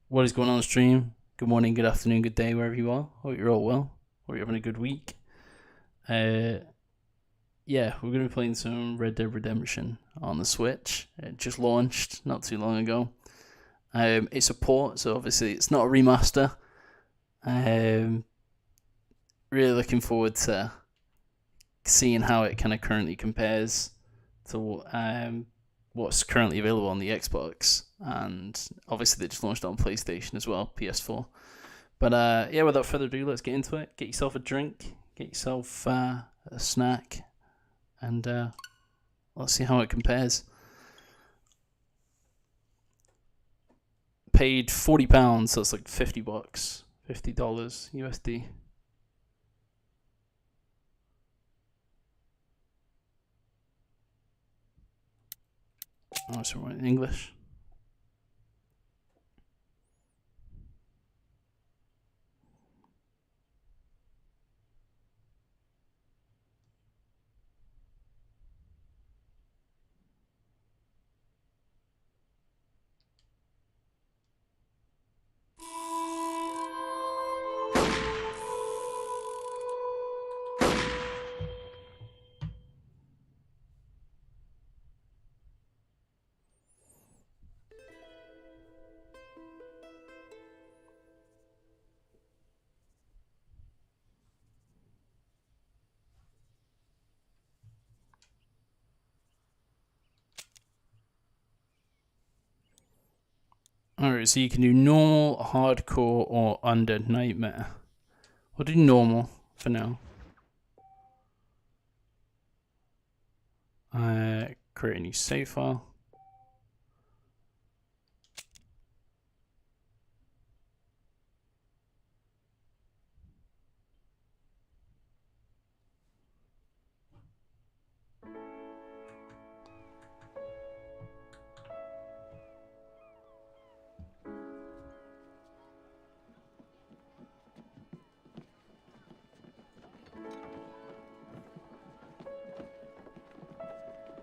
What is going on, stream? Good morning, good afternoon, good day, wherever you are. Hope you're all well. Hope you're having a good week. Yeah, we're going to be playing some Red Dead Redemption on the Switch. It just launched not too long ago. It's a port, so obviously it's not a remaster. Really looking forward to seeing how it kind of currently compares to what's currently available on the Xbox, and obviously they just launched it on PlayStation as well, PS4. But yeah, without further ado, let's get into it. Get yourself a drink, get yourself a snack, and let's see how it compares. Paid £40, so it's like $50, $50 USD. Oh, so we're in English. Alright, so you can do normal, hardcore, or under nightmare. We'll do normal for now. Create a new save file.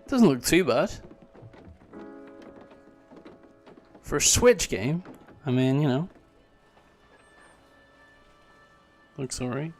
Doesn't look too bad. For a Switch game, I mean, you know. Looks alright.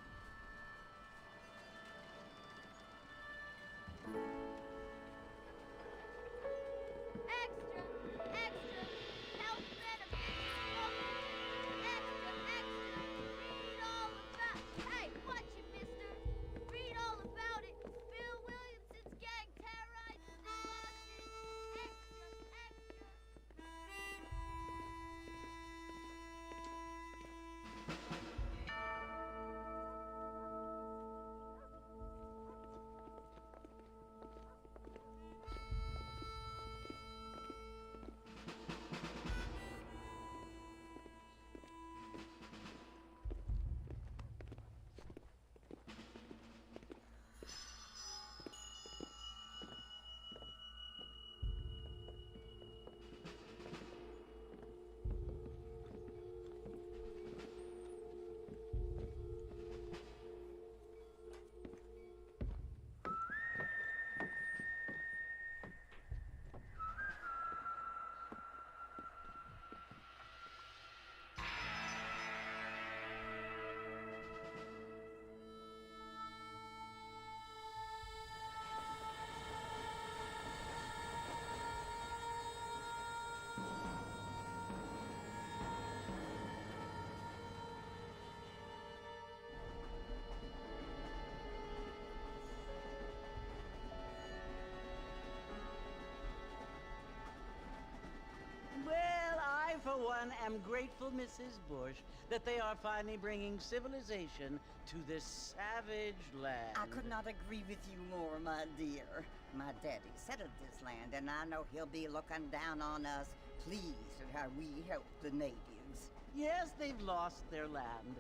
For one, am grateful, Mrs. Bush, that they are finally bringing civilization to this savage land. I could not agree with you more, my dear. My daddy settled this land, and I know he'll be looking down on us, pleased at how we help the natives. Yes, they've lost their land,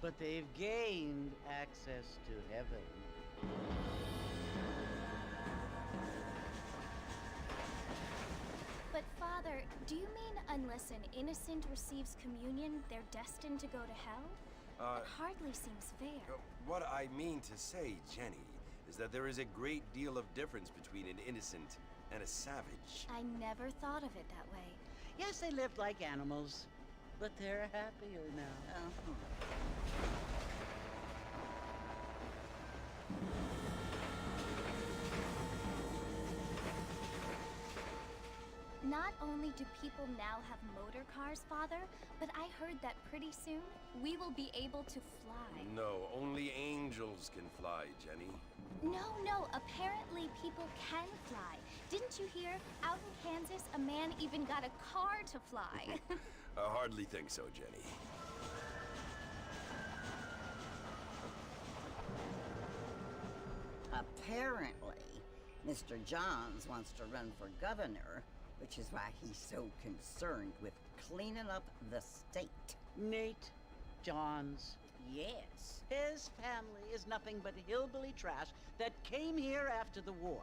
but they've gained access to heaven. But Father, do you mean unless an innocent receives communion, they're destined to go to hell? It hardly seems fair. What I mean to say, Jenny, is that there is a great deal of difference between an innocent and a savage. I never thought of it that way. Yes, they lived like animals. but they're happier now. Not only do people now have motor cars, Father, but I heard that pretty soon we will be able to fly. No, only angels can fly, Jenny. No, apparently people can fly. Didn't you hear? Out in Kansas, a man even got a car to fly. I hardly think so, Jenny. Apparently, Mr. Johns wants to run for governor, which is why he's so concerned with cleaning up the state. Nate Johns. Yes. His family is nothing but hillbilly trash that came here after the war.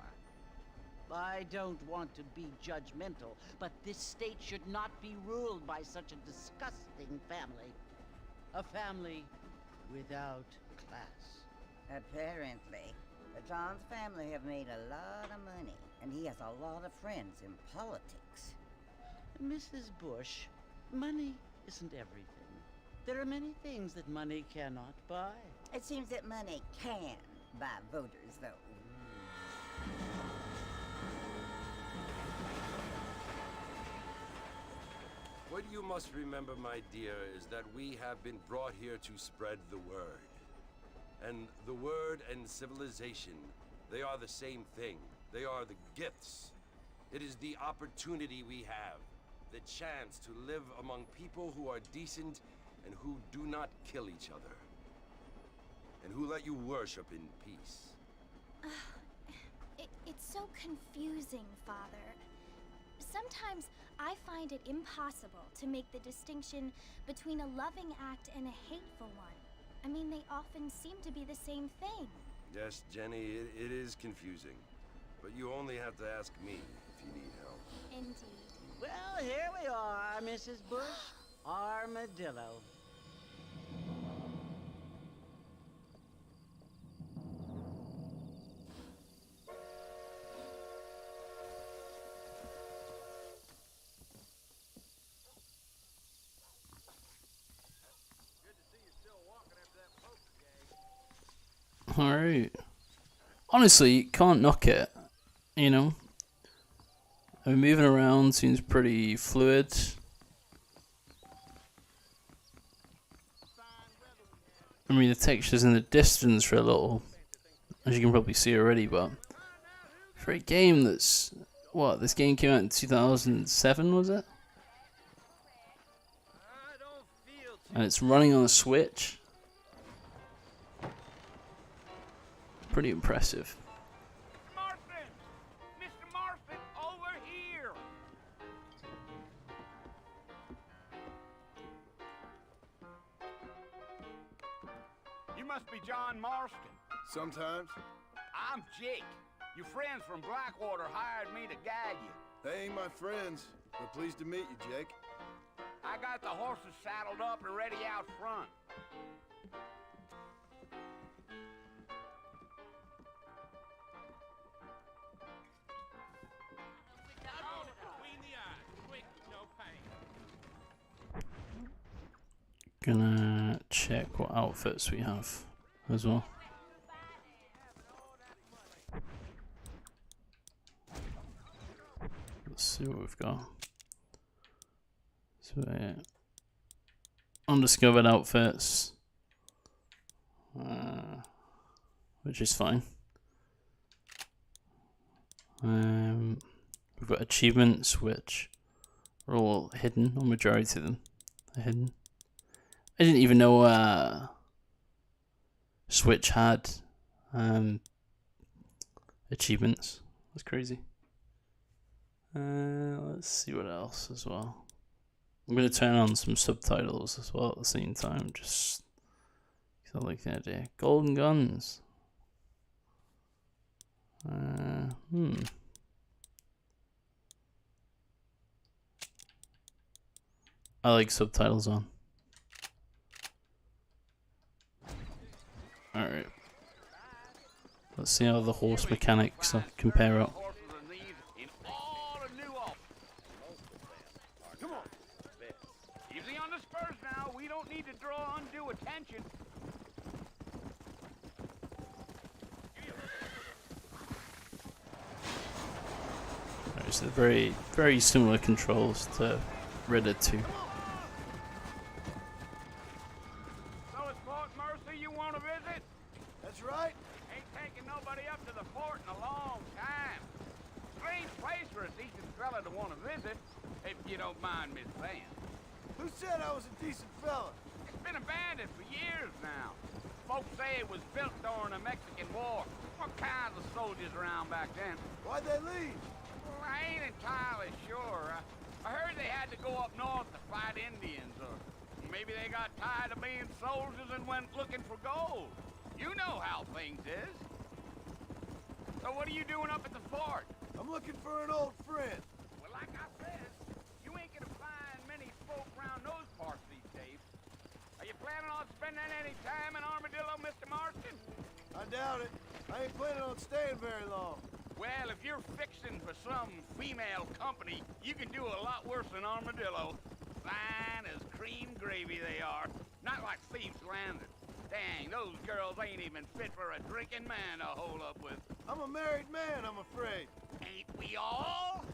I don't want to be judgmental, but this state should not be ruled by such a disgusting family. A family without class. Apparently. The Johns family have made a lot of money, and he has a lot of friends in politics. Mrs. Bush, money isn't everything. There are many things that money cannot buy. It seems that money can buy voters, though. What you must remember, my dear, is that we have been brought here to spread the word. And the word and civilization, they are the same thing. They are the gifts. It is the opportunity we have, the chance to live among people who are decent and who do not kill each other, and who let you worship in peace. It's so confusing, Father. Sometimes I find it impossible to make the distinction between a loving act and a hateful one. I mean, they often seem to be the same thing. Yes, Jenny, it is confusing. But you only have to ask me if you need help. Indeed. Well, here we are, Mrs. Bush. Armadillo. Alright. Honestly, can't knock it. You know? I mean, moving around seems pretty fluid. I mean, the texture's in the distance for a little, as you can probably see already, but for a game that's, what, this game came out in 2007, was it? And it's running on a Switch. Pretty impressive. Marston! Mr. Marston, over here! You must be John Marston. Sometimes. I'm Jake. Your friends from Blackwater hired me to guide you. They ain't my friends, but pleased to meet you, Jake. I got the horses saddled up and ready out front. Gonna check what outfits we have as well. Let's see what we've got. So, undiscovered outfits, which is fine. We've got achievements, which are all hidden, or majority of them are hidden. I didn't even know Switch had achievements. That's crazy. Let's see what else as well. I'm going to turn on some subtitles as well at the same time, just because I like the idea. Golden guns. I like subtitles on. Alright. Let's see how the horse mechanics compare up. Easy on the spurs now. We don't need to draw undue attention. Right, so very, very similar controls to Red Dead 2. So it's Fort Mercy you want to visit? That's right. Ain't taking nobody up to the fort in a long time. Strange place for a decent fella to want to visit, if you don't mind me saying. Who said I was a decent fella? It's been abandoned for years now. Folks say it was built during the Mexican War. What kinds of soldiers around back then? Why'd they leave? Well, I ain't entirely sure. I heard they had to go up north to fight Indians, or maybe they got tired of being soldiers and went looking for gold. You know how things is. So what are you doing up at the fort? I'm looking for an old friend. Well, like I said, you ain't gonna find many folk around those parts these days. Are you planning on spending any time in Armadillo, Mr. Marston? I doubt it. I ain't planning on staying very long. Well, if you're fixing for some female company, you can do a lot worse than Armadillo. Fine as cream gravy they are. Not like Thieves Landing. Dang, those girls ain't even fit for a drinking man to hold up with. I'm a married man, I'm afraid. Ain't we all?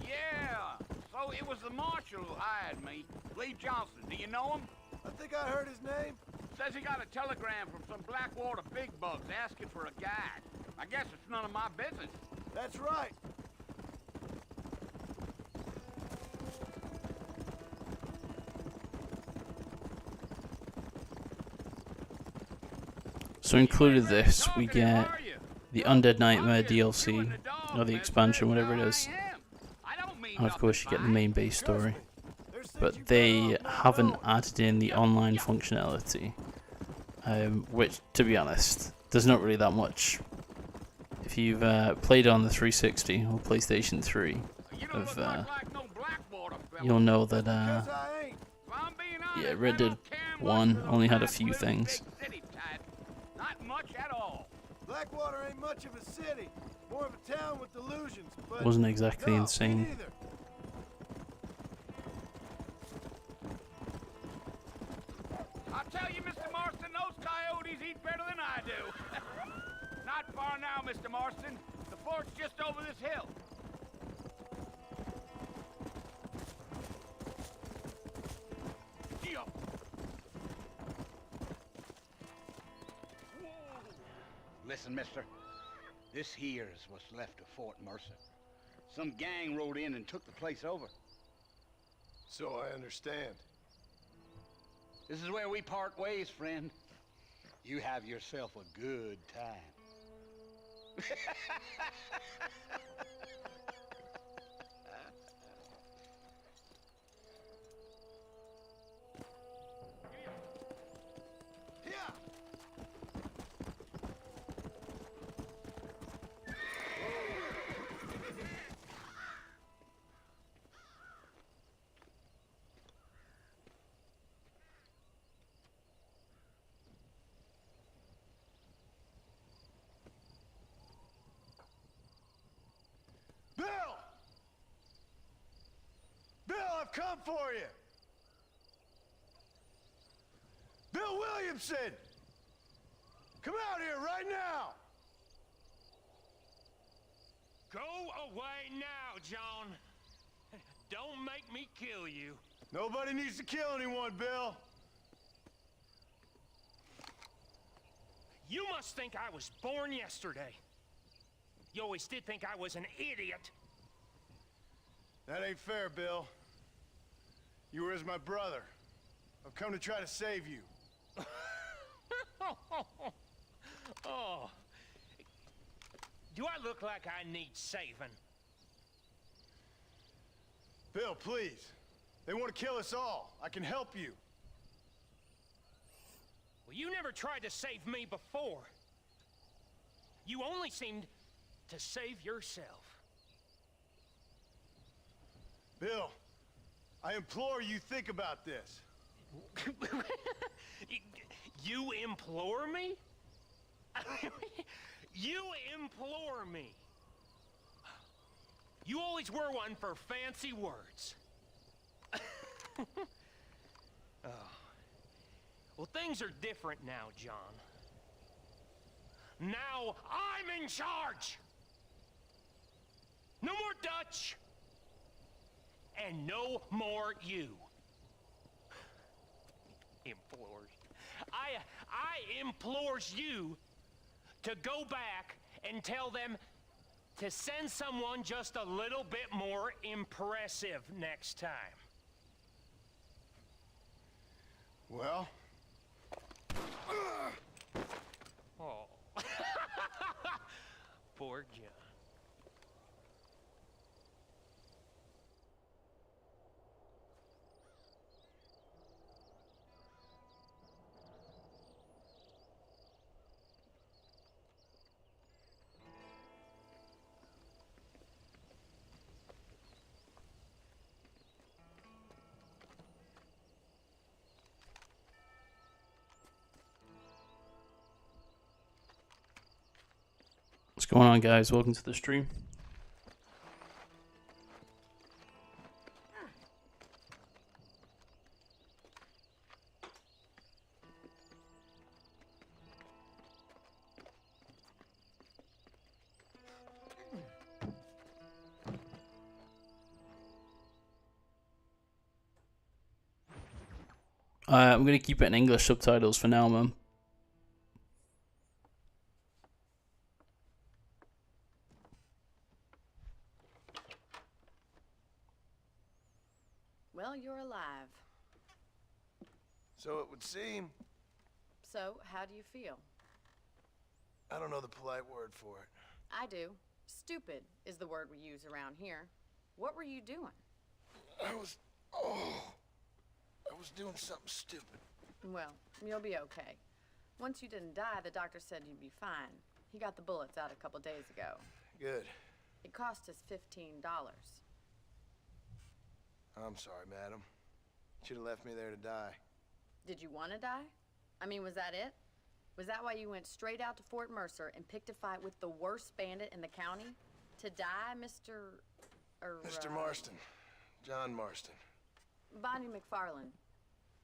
Yeah, so it was the marshal who hired me. Lee Johnson, do you know him? I think I heard his name. Says he got a telegram from some Blackwater big bugs asking for a guide. I guess it's none of my business. That's right. So included this, we get the Undead Nightmare DLC, or the expansion, whatever it is. And of course you get the main base story. But they haven't added in the online functionality, which, to be honest, there's not really that much. If you've played on the 360 or PlayStation 3, you'll know that yeah, Red Dead 1 only had a few things. Not much at all. Blackwater ain't much of a city. More of a town with delusions, but Wasn't exactly no, insane. me neither. I'll tell you, Mr. Marston, those coyotes eat better than I do. Not far now, Mr. Marston. The fort's just over this hill. Gee-oh. Listen, mister. This here is what's left of Fort Mercer. Some gang rode in and took the place over. So I understand. This is where we part ways, friend. You have yourself a good time. Yeah. Bill! Bill, I've come for you! Bill Williamson! Come out here right now! Go away now, John. Don't make me kill you. Nobody needs to kill anyone, Bill. You must think I was born yesterday. You always did think I was an idiot. That ain't fair, Bill. You were as my brother. I've come to try to save you. Oh. Do I look like I need saving? Bill, please. They want to kill us all. I can help you. Well, you never tried to save me before. You only seemed to save yourself. Bill, I implore you think about this. You implore me? You implore me. You always were one for fancy words. Oh. Well, things are different now, John. Now I'm in charge. No more Dutch. And no more you. Implores. I implores you to go back and tell them to send someone just a little bit more impressive next time. Well? Oh. Poor John. What's going on, guys? Welcome to the stream. I'm gonna keep it in English subtitles for now, man. Well, you're alive. So it would seem. So, how do you feel? I don't know the polite word for it. I do. Stupid is the word we use around here. What were you doing? I was doing something stupid. Well, you'll be okay. Once you didn't die, the doctor said you'd be fine. He got the bullets out a couple days ago. Good. It cost us $15. I'm sorry, madam. Should have left me there to die. Did you want to die? I mean, was that it? Was that why you went straight out to Fort Mercer and picked a fight with the worst bandit in the county? To die, Mr. Mr. Marston. John Marston. Bonnie McFarland.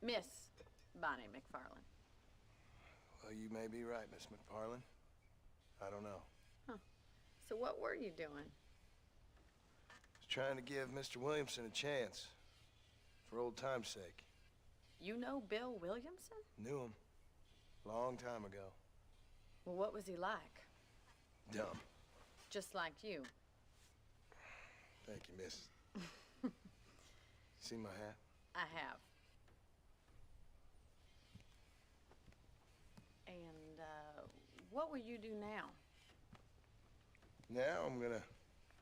Miss Bonnie McFarland. Well, you may be right, Miss McFarland. I don't know. Huh. So what were you doing? Was trying to give Mr. Williamson a chance. For old time's sake. You know Bill Williamson? Knew him. Long time ago. Well, what was he like? Dumb. Just like you. Thank you, miss. See my hat? I have. And, what will you do now? Now I'm gonna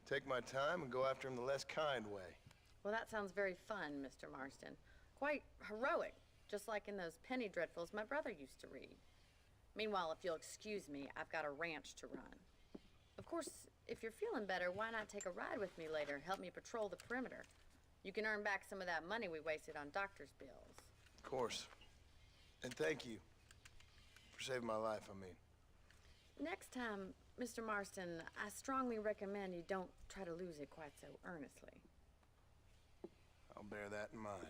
take my time and go after him the less kind way. Well, that sounds very fun, Mr. Marston. Quite heroic, just like in those penny dreadfuls my brother used to read. Meanwhile, if you'll excuse me, I've got a ranch to run. Of course, if you're feeling better, why not take a ride with me later and help me patrol the perimeter? You can earn back some of that money we wasted on doctor's bills. Of course. And thank you for saving my life, I mean. Next time, Mr. Marston, I strongly recommend you don't try to lose it quite so earnestly. I'll bear that in mind.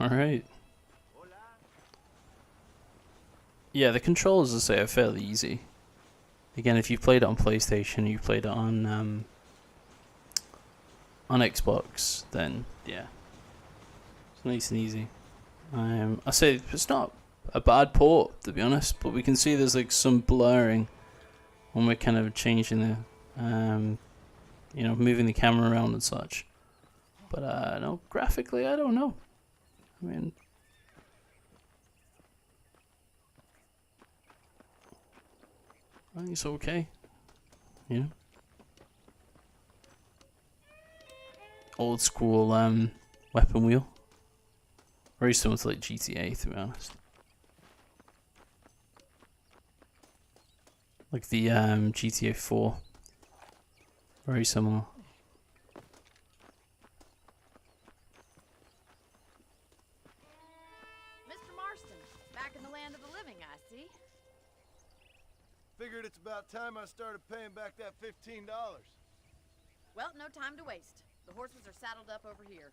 All right. Yeah, the controls, as I say, are fairly easy. Again, if you played it on PlayStation, you played it on Xbox, then yeah, it's nice and easy. I say it's not a bad port, to be honest, but we can see there's like some blurring when we're kind of changing the, you know, moving the camera around and such. But no, graphically, I don't know. I mean, I think it's okay. You know, old school weapon wheel. Very similar to like GTA, to be honest. Like the GTA 4. Very similar. Mr. Marston, back in the land of the living, I see. Figured it's about time I started paying back that $15. Well, no time to waste. The horses are saddled up over here.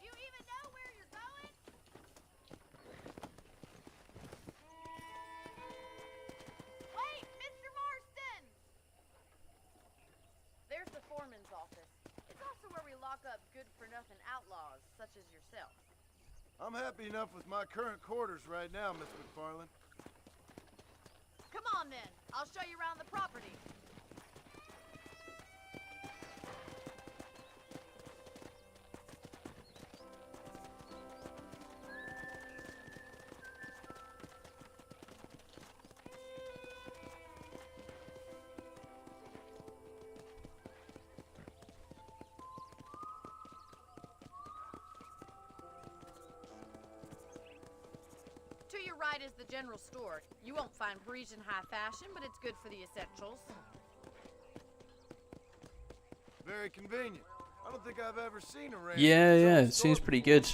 You even know where you're going? Wait, Mr. Marston! There's the foreman's office. It's also where we lock up good-for-nothing outlaws, such as yourself. I'm happy enough with my current quarters right now, Miss McFarland. Come on, then. I'll show you around the property. To your right is the general store. You won't find Parisian high fashion, but it's good for the essentials. Very convenient. I don't think I've ever seen a ranch. Yeah, yeah, it seems pretty good.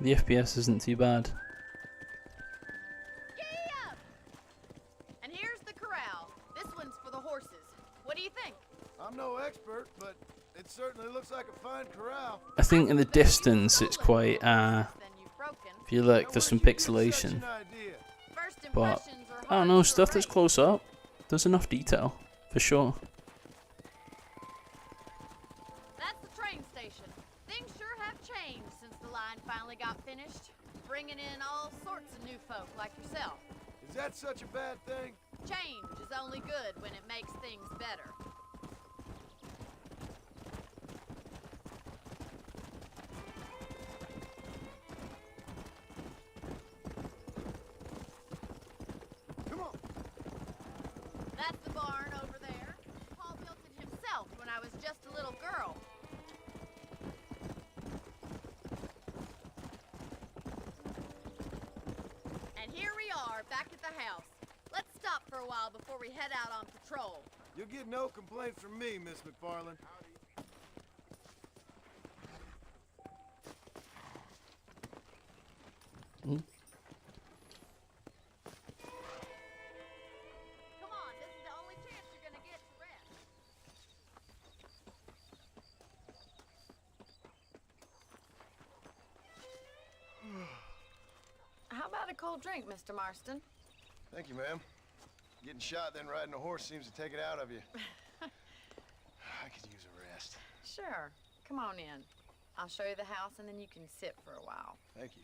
The FPS isn't too bad. Giddy up! And here's the corral. This one's for the horses. What do you think? I'm no expert, but it certainly looks like a fine corral. I think in the distance it's quite, if you look, there's some pixelation. But, I don't know, stuff that's close up, there's enough detail, for sure. That's the train station. Things sure have changed since the line finally got finished. Bringing in all sorts of new folk like yourself. Is that such a bad thing? Change is only good when it makes things better. Come on. That's the barn over there. Paul built it himself when I was just a little girl. And here we are, back at the house. Let's stop for a while before we head out on patrol. You'll get no complaints from me, Miss McFarland. Come on, this is the only chance you're gonna get to rest. How about a cold drink, Mr. Marston? Thank you, ma'am. Getting shot, then riding a horse seems to take it out of you. I could use a rest. Sure. Come on in. I'll show you the house and then you can sit for a while. Thank you.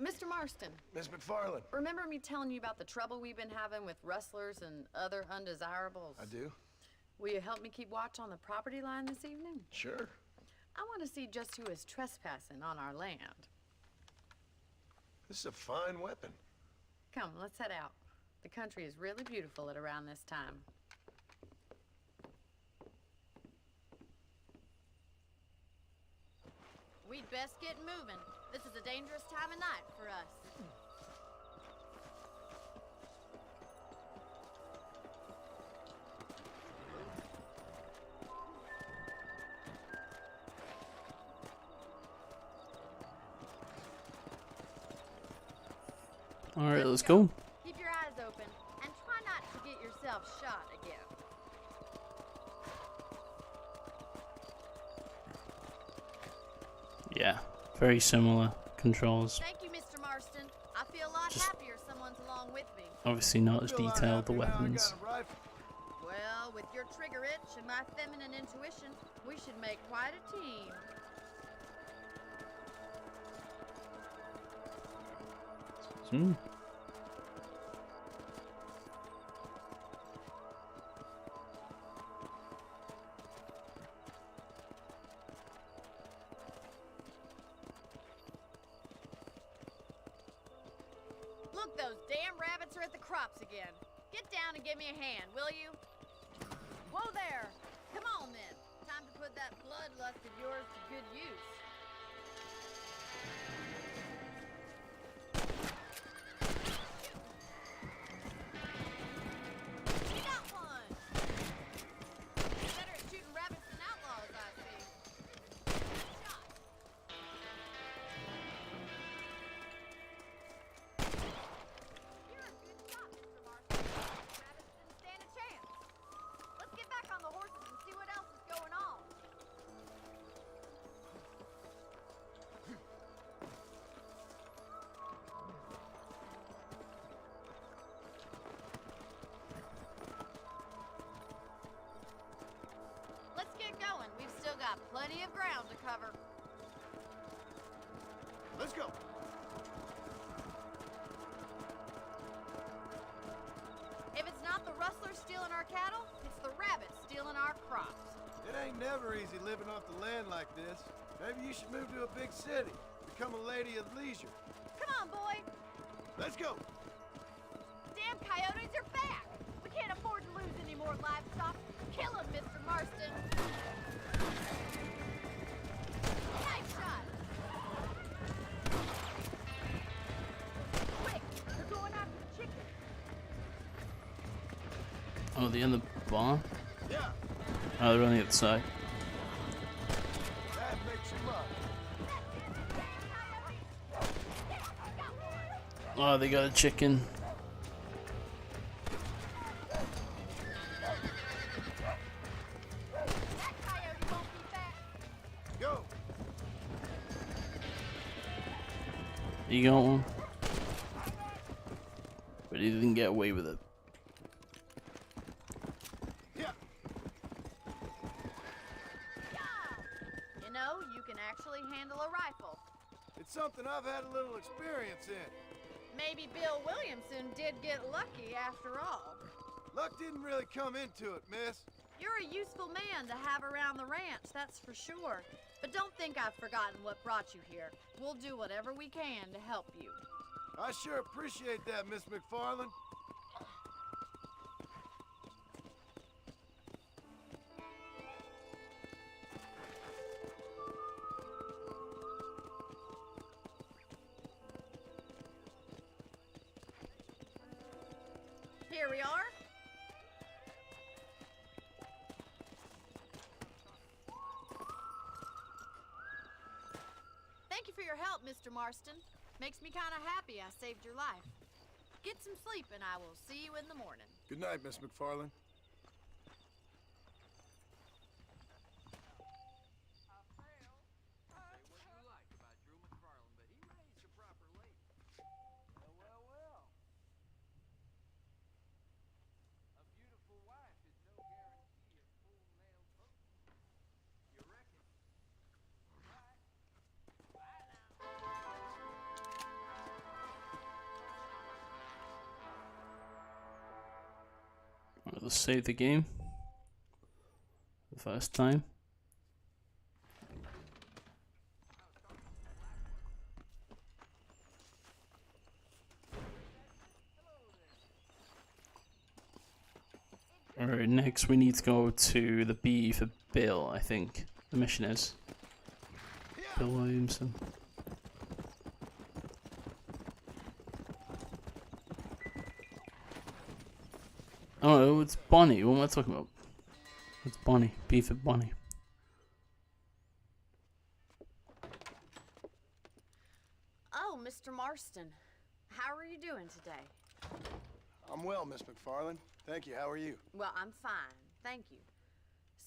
Mr. Marston, Miss McFarland. remember me telling you about the trouble we've been having with rustlers and other undesirables? I do? Will you help me keep watch on the property line this evening? Sure. I want to see just who is trespassing on our land. This is a fine weapon. Come, let's head out. The country is really beautiful at around this time. We'd best get moving. This is a dangerous time of night for us. Alright, let's go. Keep your eyes open and try not to get yourself shot again. Yeah, very similar controls. Thank you, Mr. Marston. I feel a lot happier someone's along with me. Obviously not as detailed, the weapons. Well, with your trigger itch and my feminine intuition, we should make quite a team. Look, those damn rabbits are at the crops again. Get down and give me a hand, will you? Whoa there! Come on then. Time to put that bloodlust of yours to good use. We got one! Better at shooting rabbits than outlaws, I see. Good shot. You're a good shot, Mr. Marston. Rabbits didn't stand a chance. Let's get back on the horses and see what else is going on. Let's get going. We've still got plenty of ground to cover. Let's go. If it's not the rustlers stealing our cattle, it's the rabbits stealing our crops. It ain't never easy living off the land like this. Maybe you should move to a big city. Become a lady of leisure. Come on, boy. Let's go. Damn coyotes are back. We can't afford to lose any more livestock. Kill them, Mr. Marston. Nice shot. Quick, they're going after the chicken. Oh, they're in the barn? Yeah, Oh, they're on the other side. that makes you up. Oh, they got a chicken. That coyote won't be back. Go. You got one? But he didn't get away with it. Yeah. You know, you can actually handle a rifle. It's something I've had a little experience in. Maybe Bill Williamson did get lucky after all. Luck didn't really come into it, miss. You're a useful man to have around the ranch, that's for sure. But don't think I've forgotten what brought you here. We'll do whatever we can to help you. I sure appreciate that, Miss McFarland. Here we are. Thank you for your help, Mr. Marston. Makes me kind of happy I saved your life. Get some sleep and I will see you in the morning. Good night, Miss McFarland. Alright, let's save the game. The first time. Alright, next we need to go to the B for Bill, I think. The mission is. Bill Williamson. Oh no, it's Bonnie. What am I talking about? It's Bonnie. B for Bonnie. Oh, Mr. Marston. How are you doing today? I'm well, Miss McFarland. Thank you. How are you? Well, I'm fine. Thank you.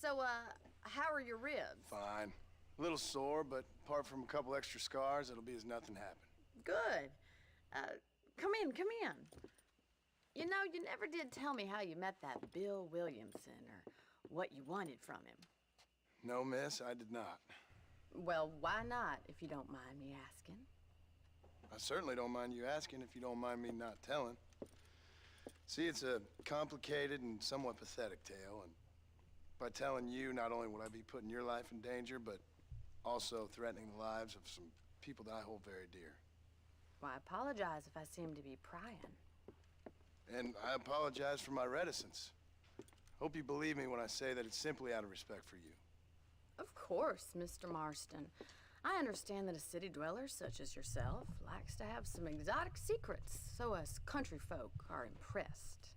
So, how are your ribs? Fine. A little sore, but apart from a couple extra scars, it'll be as nothing happened. Good. Come in, come in. You know, you never did tell me how you met that Bill Williamson or what you wanted from him. No, miss, I did not. Well, why not, if you don't mind me asking? I certainly don't mind you asking if you don't mind me not telling. See, it's a complicated and somewhat pathetic tale, and by telling you, not only would I be putting your life in danger, but also threatening the lives of some people that I hold very dear. Why apologize if I seem to be prying? And I apologize for my reticence. Hope you believe me when I say that it's simply out of respect for you. Of course, Mr. Marston. I understand that a city dweller such as yourself likes to have some exotic secrets, so us country folk are impressed.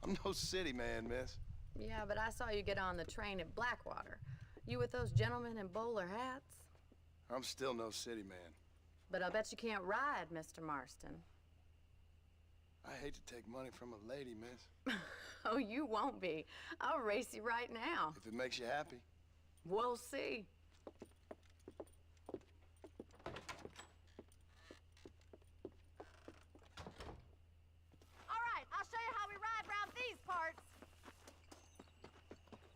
I'm no city man, miss. Yeah, but I saw you get on the train at Blackwater. You with those gentlemen in bowler hats? I'm still no city man. But I bet you can't ride, Mr. Marston. I hate to take money from a lady, miss. Oh, you won't be. I'll race you right now. If it makes you happy. We'll see. All right, I'll show you how we ride round these parts.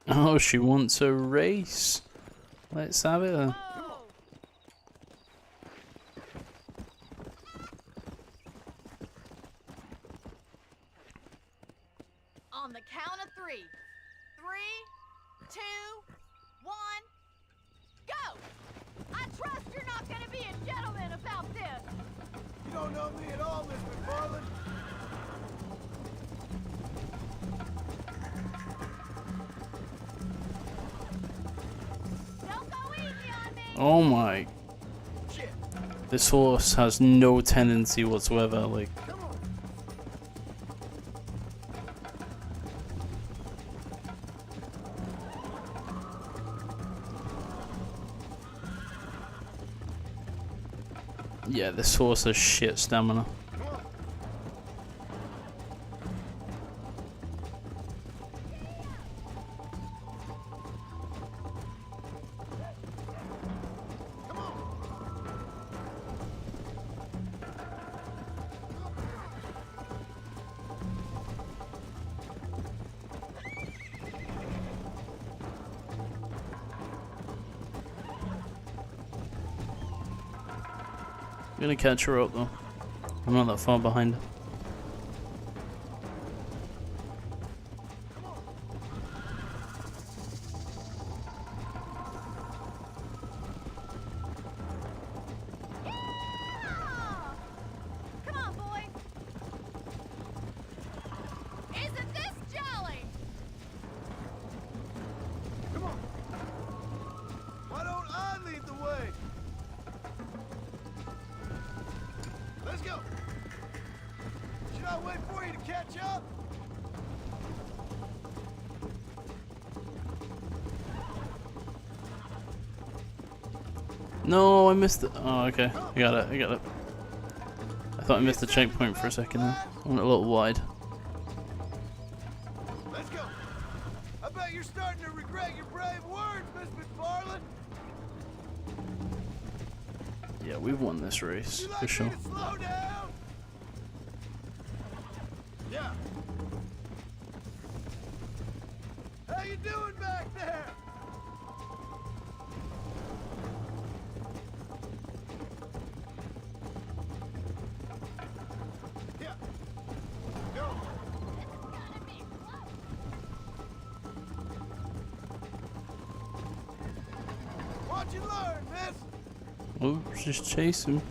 Oh, she wants a race. Let's have it then. Whoa. On the count of 3. 3, 2, 1, go! I trust you're not gonna be a gentleman about this. You don't know me at all, Miss McFarland. Don't go easy on me. Oh my. Shit. This horse has no tendency whatsoever. Like, Come on. yeah, this horse has shit stamina. Come on. Come on. I'm gonna catch her up though. I'm not that far behind her. Come on, boy. Isn't this jolly? Come on. Why don't I lead the way? Let's go. Should I wait for you to catch up? No, I missed it. Oh, okay. I got it. I got it. I thought I missed the checkpoint for a second there. I went a little wide. Let's go. I bet you're starting to regret your brave words, Miss McFarland. Yeah, we've won this race You like for sure. me to slow down? Yeah. How you doing back there? Yeah. Go. Watch and learn, miss. Oh, just chase him.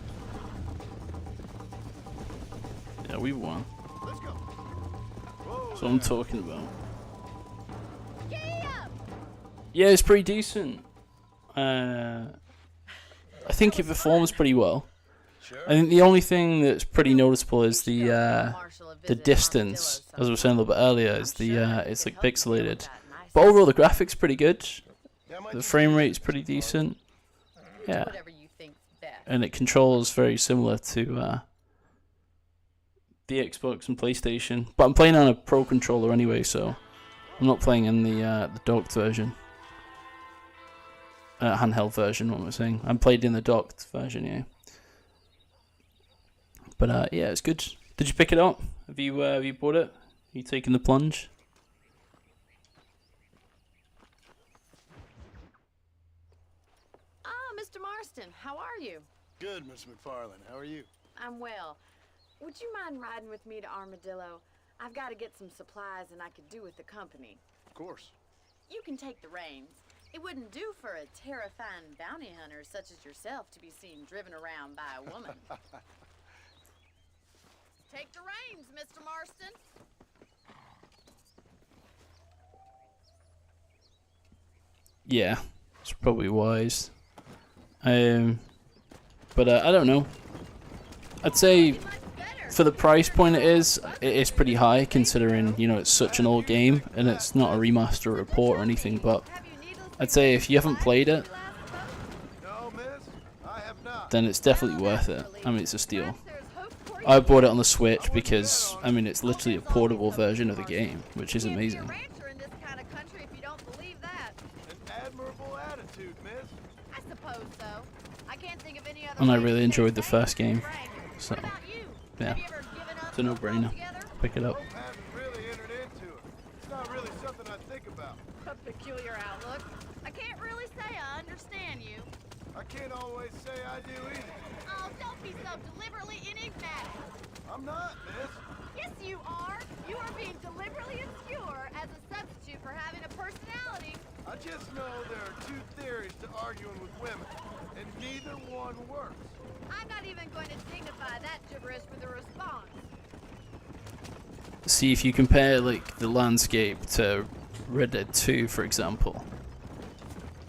Yeah, we won. Let's go. Whoa, That's what I'm talking about. Giddy up! Yeah, it's pretty decent. I think it performs pretty well. Sure. I think the only thing that's pretty noticeable is the distance, as I was saying a little bit earlier, is the it's like pixelated. But overall, the graphics pretty good. The frame rate's pretty decent. Yeah, Whatever you think's best. and it controls very similar to the Xbox and PlayStation. But I'm playing on a Pro controller anyway, so I'm not playing in the docked version. Handheld version, what am I saying? I'm played in the docked version, yeah. But yeah, it's good. Did you pick it up? Have you bought it? Are you taking the plunge? Ah, Mr. Marston, how are you? Good, Miss McFarland. How are you? I'm well. Would you mind riding with me to Armadillo? I've got to get some supplies and I could do with the company. Of course. You can take the reins. It wouldn't do for a terrifying bounty hunter such as yourself to be seen driven around by a woman. Take the reins, Mr. Marston. Yeah, it's probably wise. But I don't know. I'd say for the price point it is pretty high considering, you know, it's such an old game and it's not a remaster or a port or anything, but I'd say if you haven't played it, then it's definitely worth it. I mean, it's a steal. I bought it on the Switch because, I mean, it's literally a portable version of the game, which is amazing. And I really enjoyed the first game, so yeah, it's a no-brainer. Pick it up. It's not really something I think about. A peculiar outlook. I can't really say I understand you. I can't always say I do either. Oh, don't be so deliberately enigmatic. I'm not, miss. Yes, you are. You are being deliberately obscure as a substitute for having a personality. I just know there are two theories to arguing with women, and neither one works. I'm not even going to dignify that gibberish with a response. See, if you compare like the landscape to Red Dead 2, for example.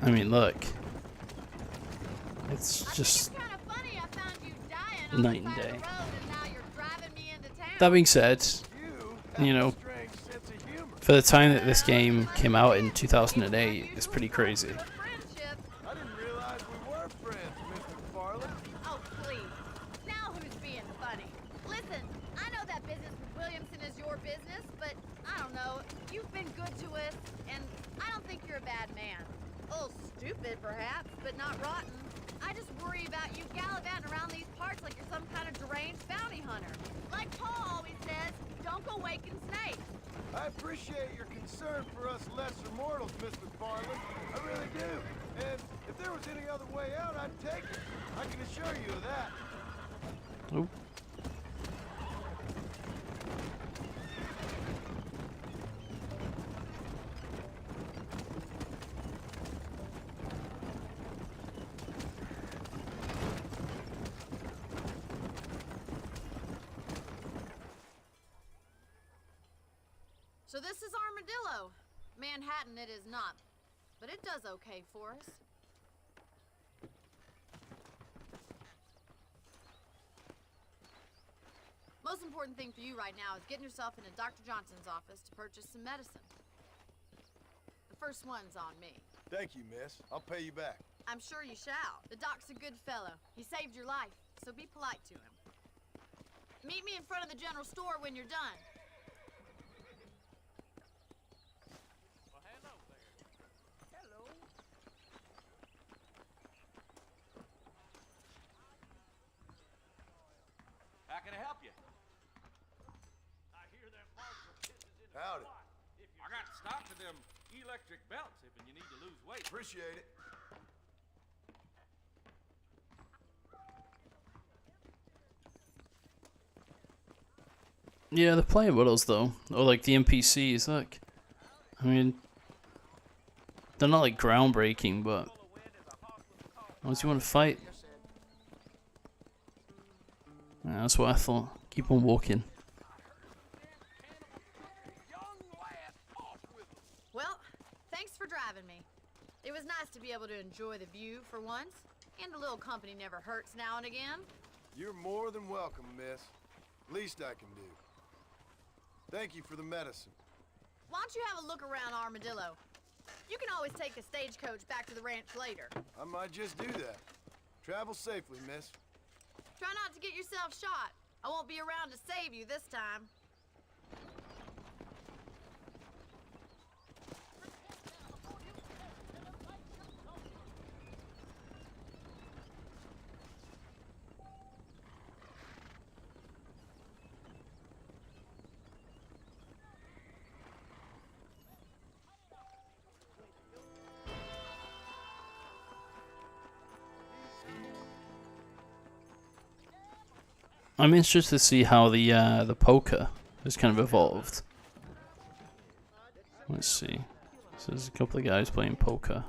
I mean, look, it's just night and day. That being said, you know, for the time that this game came out in 2008, it's pretty crazy. I didn't realize we were friends, Mr. McFarland. Oh, please. Now who's being funny? Listen, I know that business with Williamson is your business, but I don't know. You've been good to us, and I don't think you're a bad man. A little stupid, perhaps, but not rotten. I just worry about you gallivanting around these parts like you're some kind of deranged bounty hunter. Like Paul always says, don't go waking snakes. I appreciate your concern for us lesser mortals, Miss McFarland. I really do. And if there was any other way out, I'd take it. I can assure you of that. Oh. So this is Armadillo. Manhattan it is not, but it does okay for us. Most important thing for you right now is getting yourself into Dr. Johnson's office to purchase some medicine. The first one's on me. Thank you, miss. I'll pay you back. I'm sure you shall. The doc's a good fellow. He saved your life, so be polite to him. Meet me in front of the general store when you're done. How can I help you? Howdy. I got stock of them electric belts if you need to lose weight. Appreciate it. Yeah, the player models though, or like the NPCs, look. I mean, they're not like groundbreaking, but once you want to fight, yeah, that's what I thought. Keep on walking. Well, thanks for driving me. It was nice to be able to enjoy the view for once, and a little company never hurts now and again. You're more than welcome, miss. Least I can do. Thank you for the medicine. Why don't you have a look around Armadillo? You can always take a stagecoach back to the ranch later. I might just do that. Travel safely, miss. Try not to get yourself shot. I won't be around to save you this time. I'm interested to see how the poker has kind of evolved. Let's see. So there's a couple of guys playing poker.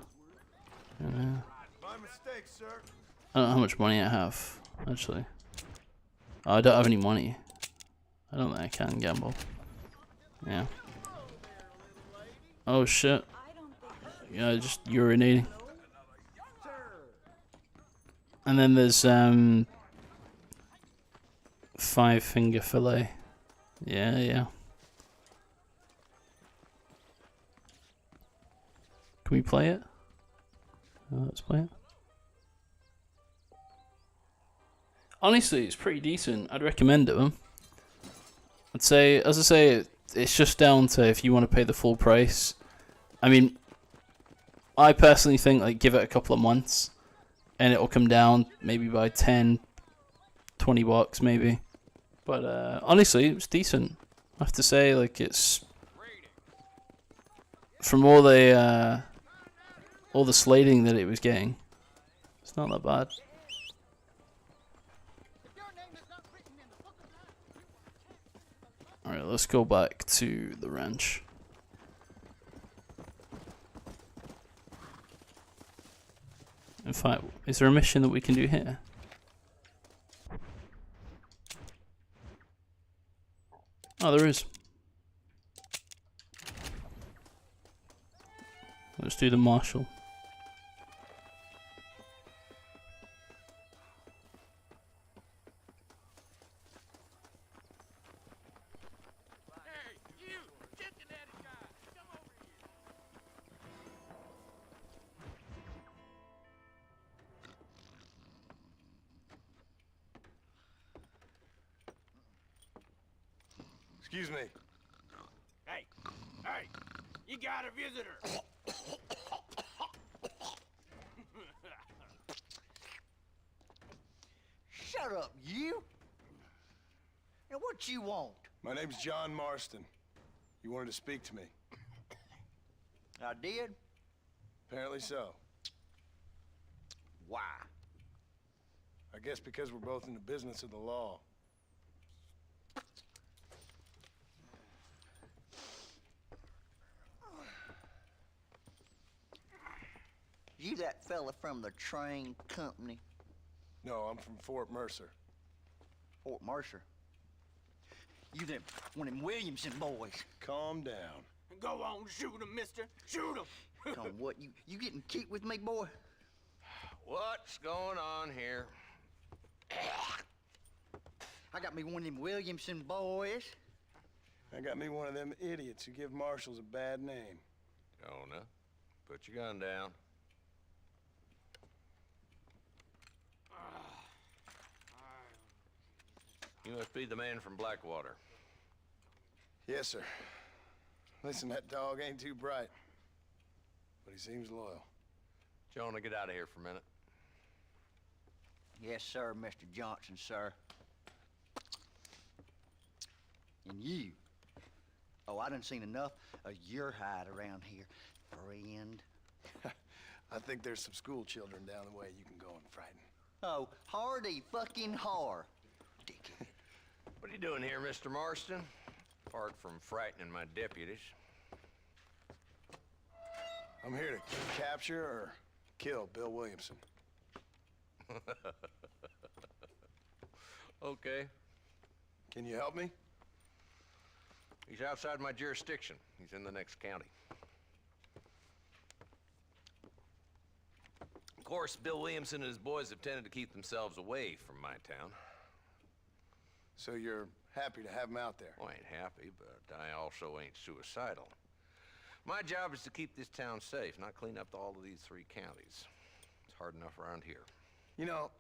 My mistake, sir. I don't know how much money I have, actually. Oh, I don't have any money. I don't think I can gamble. Yeah. Oh shit. Yeah, just urinating. And then there's 5-finger fillet. Yeah, yeah. Can we play it? Let's play it. Honestly, it's pretty decent. I'd recommend it, man. I'd say, as I say, it's just down to if you want to pay the full price. I mean, I personally think, like, give it a couple of months and it'll come down maybe by 10, 20 bucks maybe. But honestly, it's decent. I have to say, like, it's from all the slating that it was getting, it's not that bad. Alright, let's go back to the ranch. In fact, is there a mission that we can do here? Oh, there is. Let's do the marshal. Excuse me. Hey, hey, you got a visitor. Shut up, you. Now what you want? My name's John Marston. You wanted to speak to me. I did? Apparently so. Why? I guess because we're both in the business of the law. You that fella from the train company? No, I'm from Fort Mercer. Fort Mercer? You them one of them Williamson boys. Calm down. Go on, shoot him, mister. Shoot him. Come on, what, you getting keep with me, boy? What's going on here? I got me one of them Williamson boys. I got me one of them idiots who give marshals a bad name. Jonah, put your gun down. You must be the man from Blackwater. Yes, sir. Listen, that dog ain't too bright, but he seems loyal. Jonah, get out of here for a minute. Yes, sir, Mr. Johnson, sir. And you. Oh, I done seen enough of your hide around here, friend. I think there's some school children down the way you can go and frighten. Oh, hardy fucking har. Dickhead. What are you doing here, Mr. Marston? Apart from frightening my deputies. I'm here to capture or kill Bill Williamson. Okay. Can you help me? He's outside my jurisdiction. He's in the next county. Of course, Bill Williamson and his boys have tended to keep themselves away from my town. So you're happy to have him out there? Well, I ain't happy, but I also ain't suicidal. My job is to keep this town safe, not clean up all of these 3 counties. It's hard enough around here. You know,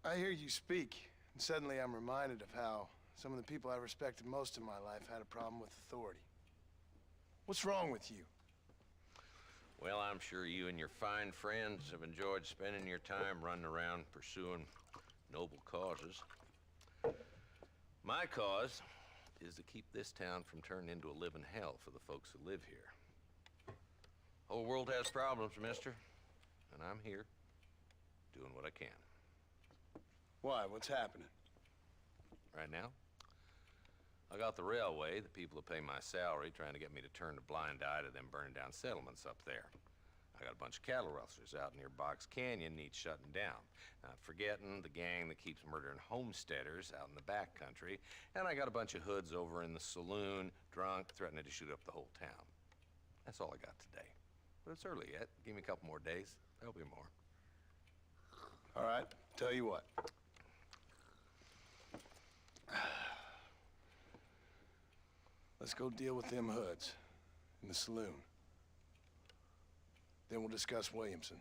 I hear you speak, and suddenly I'm reminded of how some of the people I respected most in my life had a problem with authority. What's wrong with you? Well, I'm sure you and your fine friends have enjoyed spending your time running around pursuing noble causes. My cause is to keep this town from turning into a living hell for the folks who live here. Whole world has problems, mister, and I'm here doing what I can. Why? What's happening? Right now, I got the railway, the people who pay my salary, trying to get me to turn a blind eye to them burning down settlements up there. I I got a bunch of cattle rustlers out near Box Canyon needs shutting down. Not forgetting the gang that keeps murdering homesteaders out in the back country. And I got a bunch of hoods over in the saloon, drunk, threatening to shoot up the whole town. That's all I got today. But it's early yet. Give me a couple more days. There'll be more. All right, tell you what. Let's go deal with them hoods in the saloon. Then we'll discuss Williamson.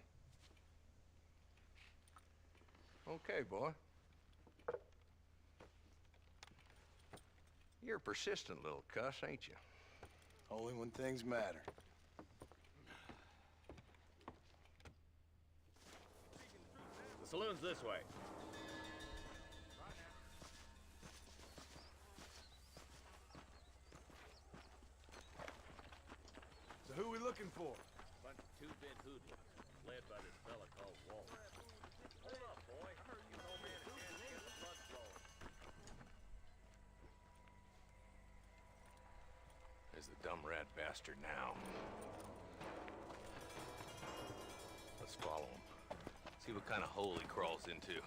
Okay, boy. You're a persistent little cuss, ain't you? Only when things matter. The saloon's this way. So who we looking for? Bunch of two-bit hoodlums, led by this fella called Walt. Hold up, boy. I heard you old man a chance to get the blood flowing. There's the dumb rat bastard now. Let's follow him. See what kind of hole he crawls into.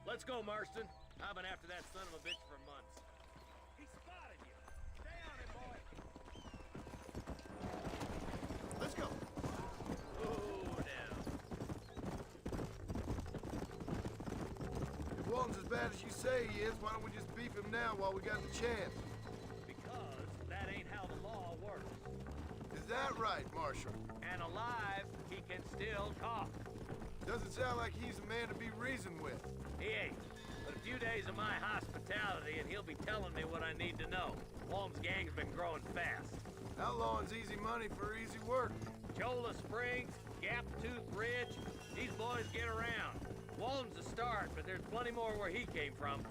Let's go, Marston. I've been after that son of a bitch for months. He spotted you. Stay on him, boy. Let's go. Ooh, down. If Walton's as bad as you say he is, why don't we just beef him now while we got the chance? Because that ain't how the law works. Is that right, Marshal? And alive, he can still talk. Doesn't sound like he's a man to be reasoned with. He ain't. But a few days of my hospitality and he'll be telling me what I need to know. Walton's gang's been growing fast. Outlawing's easy money for easy work. Cholla Springs, Gap Tooth Ridge, these boys get around. Walton's a start, but there's plenty more where he came from.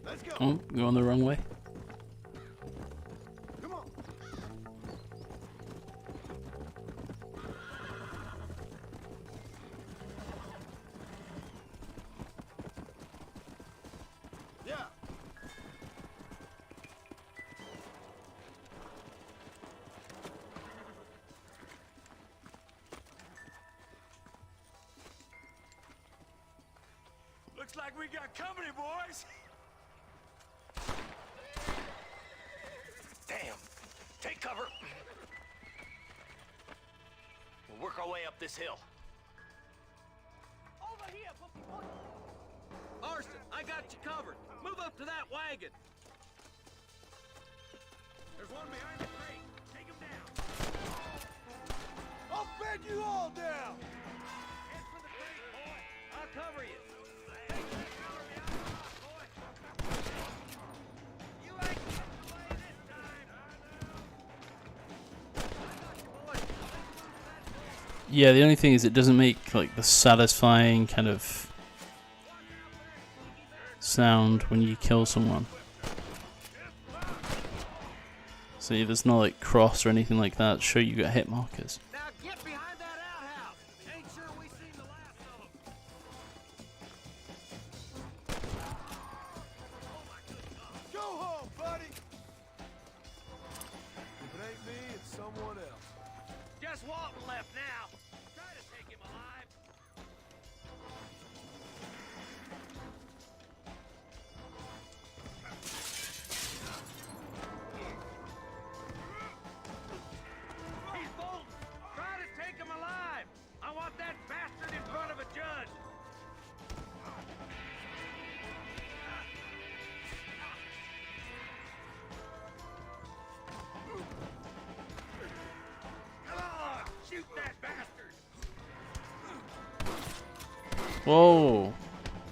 Let's go. Oh, going the wrong way. Come on. Yeah. Looks like we got company, boys. Damn. Take cover. We'll work our way up this hill. Over here, Marston, I got you covered. Move up to that wagon. There's one behind the crate. Take him down. I'll bed you all down. Head for the crate, boy. I'll cover you. Take that cover behind the rock, boy. You ain't getting away this time. I got you, boy. Yeah, the only thing is it doesn't make like the satisfying kind of sound when you kill someone. See, there's no like cross or anything like that to show you got hit markers. Now get behind that outhouse. Ain't sure we seen the last of them. Go home, buddy. If it ain't me, it's someone else. Just Walton left now. Try to take him alive. He's bolting. Try to take him alive. I want that bastard in front of a judge. Come on, shoot that bastard. Whoa!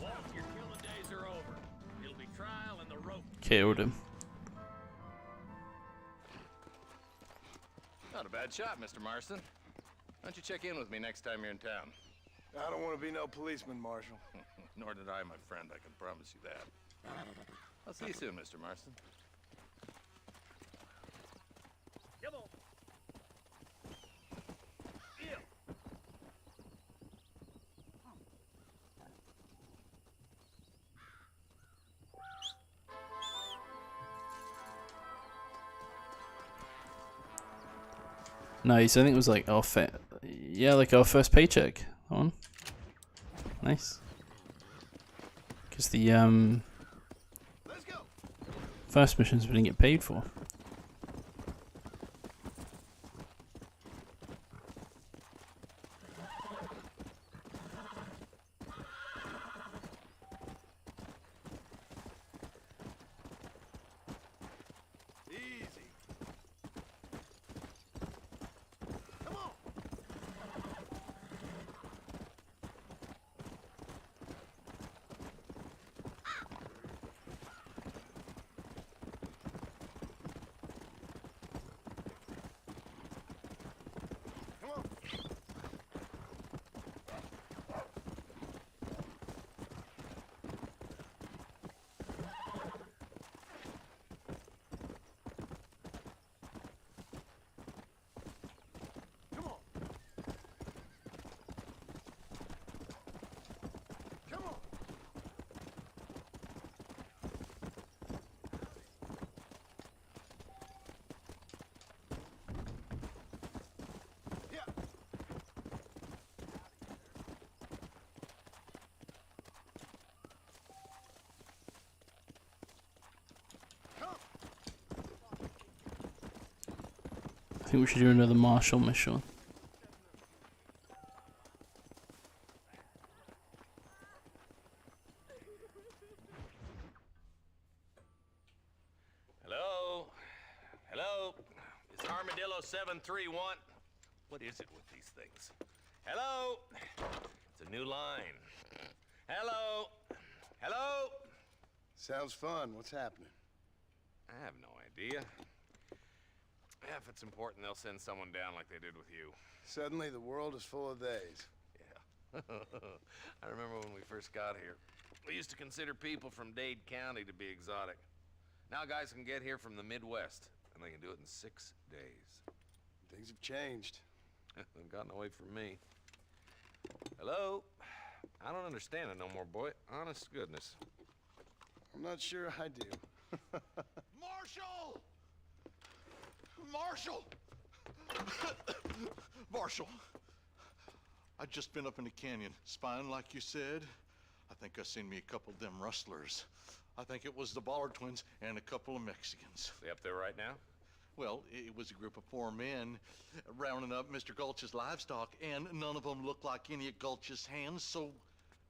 Walt, your killing days are over. It'll be trial and the rope. KO'd him. Not a bad shot, Mr. Marston. Why don't you check in with me next time you're in town? I don't want to be no policeman, Marshal. Nor did I, my friend. I can promise you that. I'll see you soon, Mr. Marston. Come on. Nice. I think it was like our yeah, like our first paycheck. That one. Nice. Because the first missions we didn't get paid for. I think we should do another marshal mission. Hello? Hello? Is Armadillo 731? What is it with these things? Hello? It's a new line. Hello? Hello? Sounds fun. What's happening? I have no idea. If it's important, they'll send someone down like they did with you. Suddenly, the world is full of theys. Yeah. I remember when we first got here. We used to consider people from Dade County to be exotic. Now guys can get here from the Midwest, and they can do it in 6 days. Things have changed. They've gotten away from me. Hello? I don't understand it no more, boy. Honest to goodness. I'm not sure I do. Marshal! Marshal! Marshal! I'd just been up in the canyon, spying like you said. I think I seen me a couple of them rustlers. I think it was the Ballard twins and a couple of Mexicans. They up there right now? Well, it was a group of 4 men rounding up Mr. Gulch's livestock, and none of them looked like any of Gulch's hands, so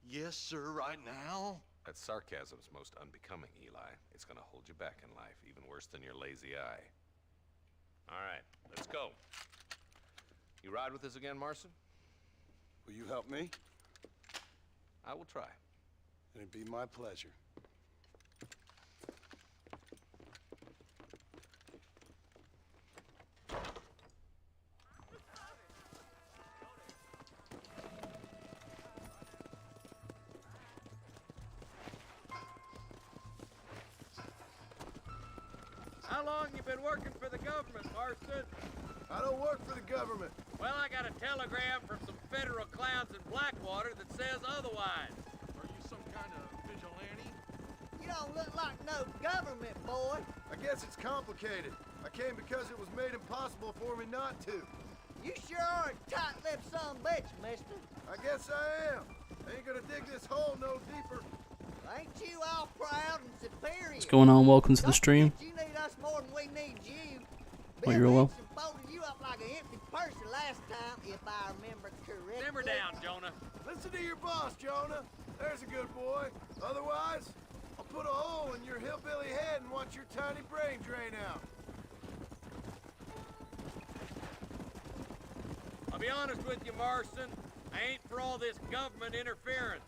yes, sir, right now. That sarcasm's most unbecoming, Eli. It's gonna hold you back in life, even worse than your lazy eye. All right, let's go. You ride with us again, Marston? Will you help me? I will try. It'd be my pleasure. How long you been working for the government, Marston? I don't work for the government. Well, I got a telegram from some federal clowns in Blackwater that says otherwise. Are you some kind of vigilante? You don't look like no government boy. I guess it's complicated. I came because it was made impossible for me not to. You sure are a tight-lipped son of a bitch, mister. I guess I am. I ain't gonna dig this hole no deeper. Ain't you all proud and superior? What's going on? Welcome to the stream. You need us more than we need you. Well, you're well. Folded you up like an empty person last time, if I remember correctly. Simmer down, Jonah. Listen to your boss, Jonah. There's a good boy. Otherwise, I'll put a hole in your hillbilly head and watch your tiny brain drain out. I'll be honest with you, Marston. I ain't for all this government interference.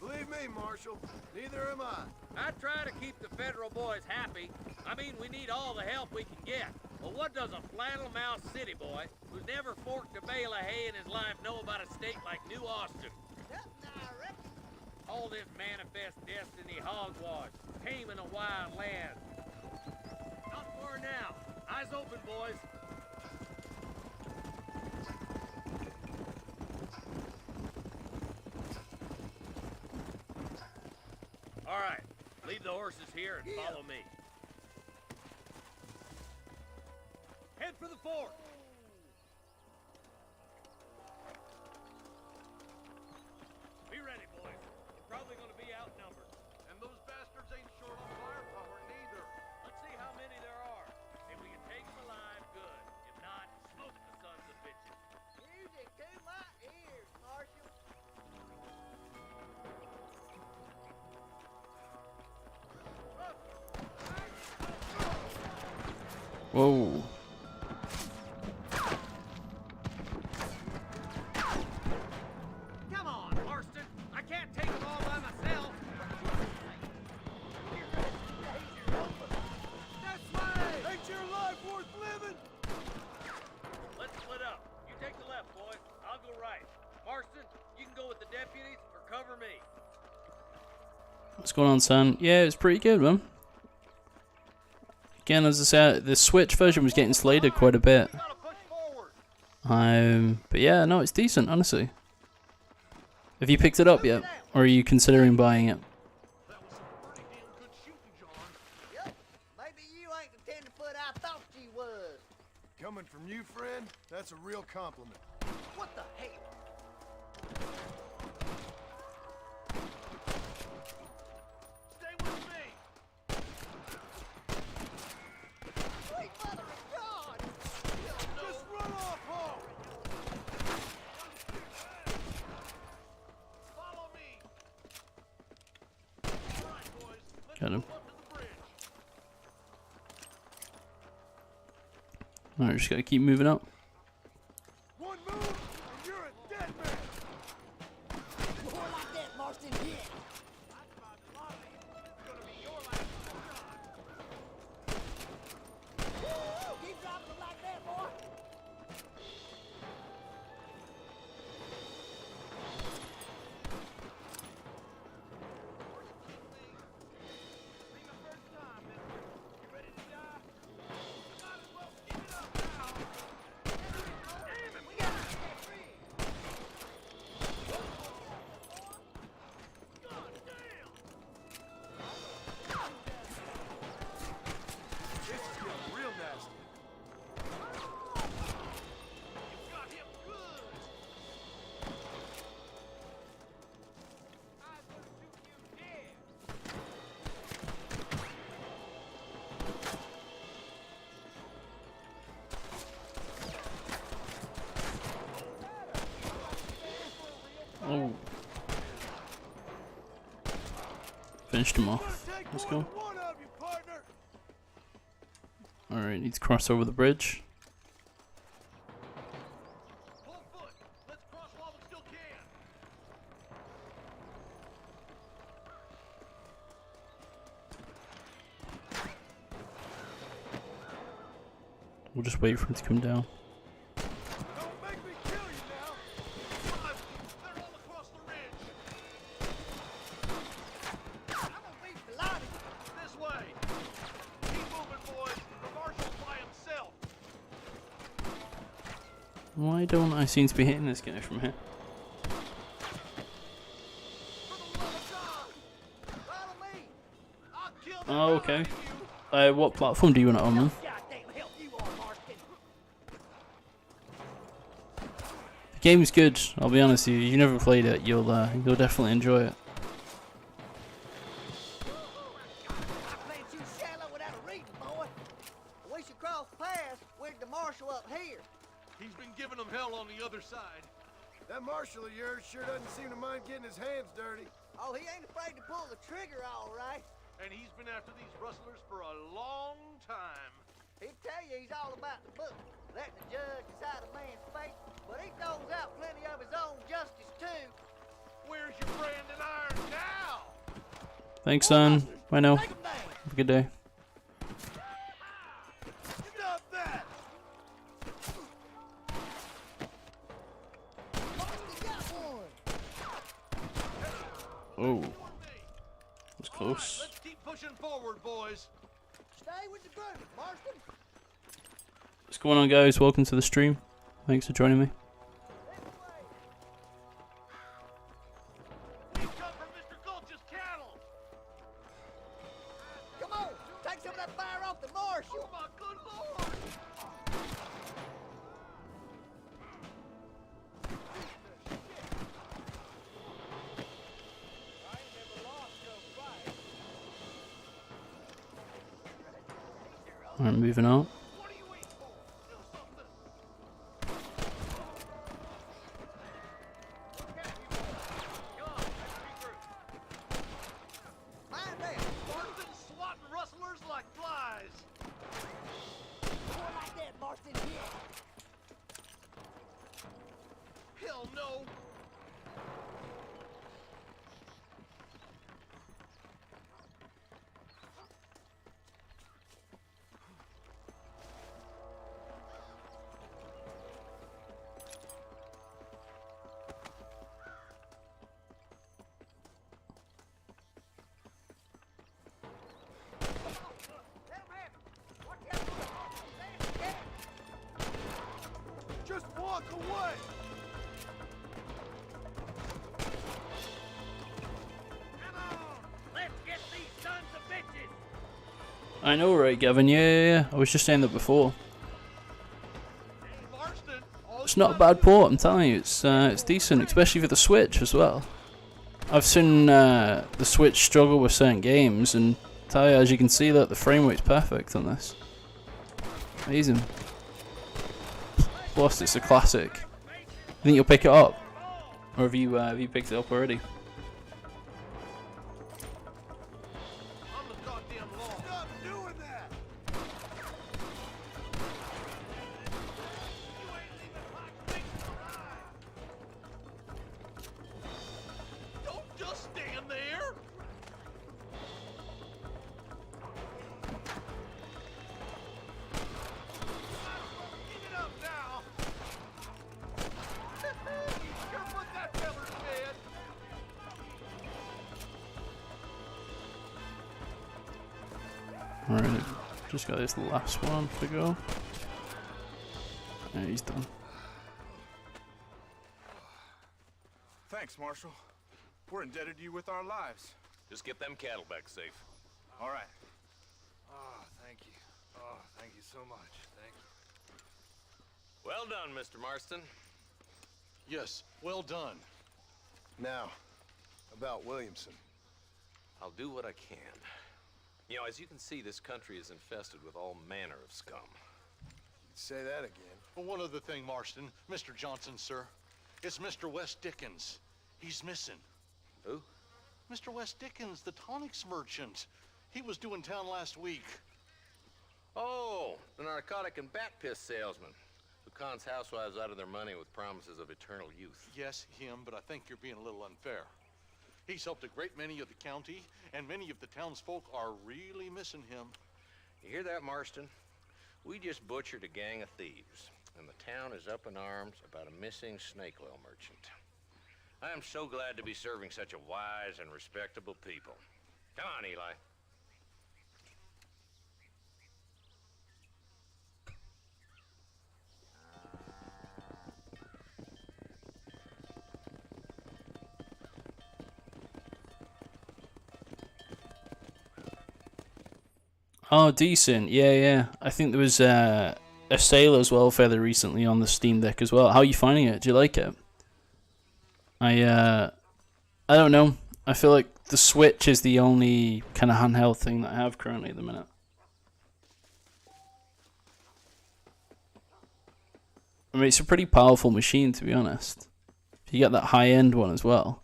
Believe me, Marshal, neither am I. I try to keep the federal boys happy. I mean, we need all the help we can get. But what does a flannel-mouthed city boy who's never forked a bale of hay in his life know about a state like New Austin? All this manifest destiny hogwash, taming a wild land. Not far now. Eyes open, boys. All right, leave the horses here and follow me. Head for the fort. Whoa. Come on, Marston. I can't take them all by myself. This way! Ain't your life worth living? Let's split up. You take the left, boy. I'll go right. Marston, you can go with the deputies or cover me. What's going on, son? Yeah, it's pretty good, man. Again, as I said, the Switch version was getting slated quite a bit. But yeah, no, it's decent, honestly. Have you picked it up yet? Or are you considering buying it? Yep. Maybe you ain't the tenderfoot I thought you was. Coming from you, friend, that's a real compliment. What the hell? Stay with me. Sweet mother of God! Just run off home! Follow me. All right, boys. Let's Got him. move up to the bridge. Alright, just gotta keep moving up. One move, and you're a dead man! More like that, Marston, yeah! Woo! Keep dropping them like that, boy! This is getting real nasty. Got him good. I'm gonna shoot you dead. Oh. Finished him off. Let's go. One of you, partner! Alright, need to cross over the bridge. Full foot. Let's cross while we still can. We'll just wait for him to come down. Don't make me kill you now! They're all across the ridge. I'm gonna beat Pilati. This way. Keep moving, boys. The marshal's by himself. Why don't I seem to be hitting this guy from here? For the love of God. Follow me. I'll kill the Oh, hell okay. out of you. What platform do you want it on, man? Goddamn help you are, Marston. The game's good, I'll be honest with you. You never played it, you'll definitely enjoy it. I played you shallow without a reading, boy. We should cross paths with the marshal up here. He's been giving them hell on the other side. That marshal of yours sure doesn't seem to mind getting his hands dirty. Oh, he ain't afraid to pull the trigger, all right. And he's been after these rustlers for a long time. He'd tell you he's all about the book, letting the judge decide a man's fate, but he throws out plenty of his own justice, too. Where's your branding iron now? Thanks, son. Bye now. Take him down. Have a good day. Stop that! Marston got one. Oh. That was close. Let's keep pushing forward, boys. Stay with the group, Marston. What's going on, guys? Welcome to the stream. Thanks for joining me. We come from Mr. Gulch's cattle. Come on, take some of that fire off the marshal. Oh, my good lord. Alright, moving on. What are you waiting for? Do something. Mind that. Marston's swatting rustlers like flies. hell no! Just walk away! Come on! Let's get these sons of bitches! I know, right, Gavin? Yeah. I was just saying that before. It's not a bad port, I'm telling you. It's decent, especially for the Switch as well. I've seen the Switch struggle with certain games, and tell you, as you can see, that the frame rate's perfect on this. Amazing. Plus, it's a classic. You think you'll pick it up, or have you picked it up already? Stop doing that! Don't just stand there! Get it up now! You put that feller to bed! Alright, just got this last one to go. Yeah, he's done. Thanks, Marshal. We're indebted to you with our lives. Just get them cattle back safe. All right. Oh, thank you. Oh, thank you so much. Thank you. Well done, Mr. Marston. Yes, well done. Now, about Williamson. I'll do what I can. You know, as you can see, this country is infested with all manner of scum. Say that again. Well, one other thing, Marston. Mr. Johnson, sir. It's Mr. West Dickens. He's missing. Who? Mr. West Dickens, the tonics merchant. He was due in town last week. Oh, the narcotic and bat piss salesman who cons housewives out of their money with promises of eternal youth. Yes, him, but I think you're being a little unfair. He's helped a great many of the county, and many of the townsfolk are really missing him. You hear that, Marston? We just butchered a gang of thieves, and the town is up in arms about a missing snake oil merchant. I am so glad to be serving such a wise and respectable people. Come on, Eli. Oh, decent. Yeah. I think there was a Sailor's Welfare recently on the Steam Deck as well. How are you finding it? Do you like it? I don't know. I feel like the Switch is the only kind of handheld thing that I have currently at the minute. I mean, it's a pretty powerful machine, to be honest. You get that high-end one as well.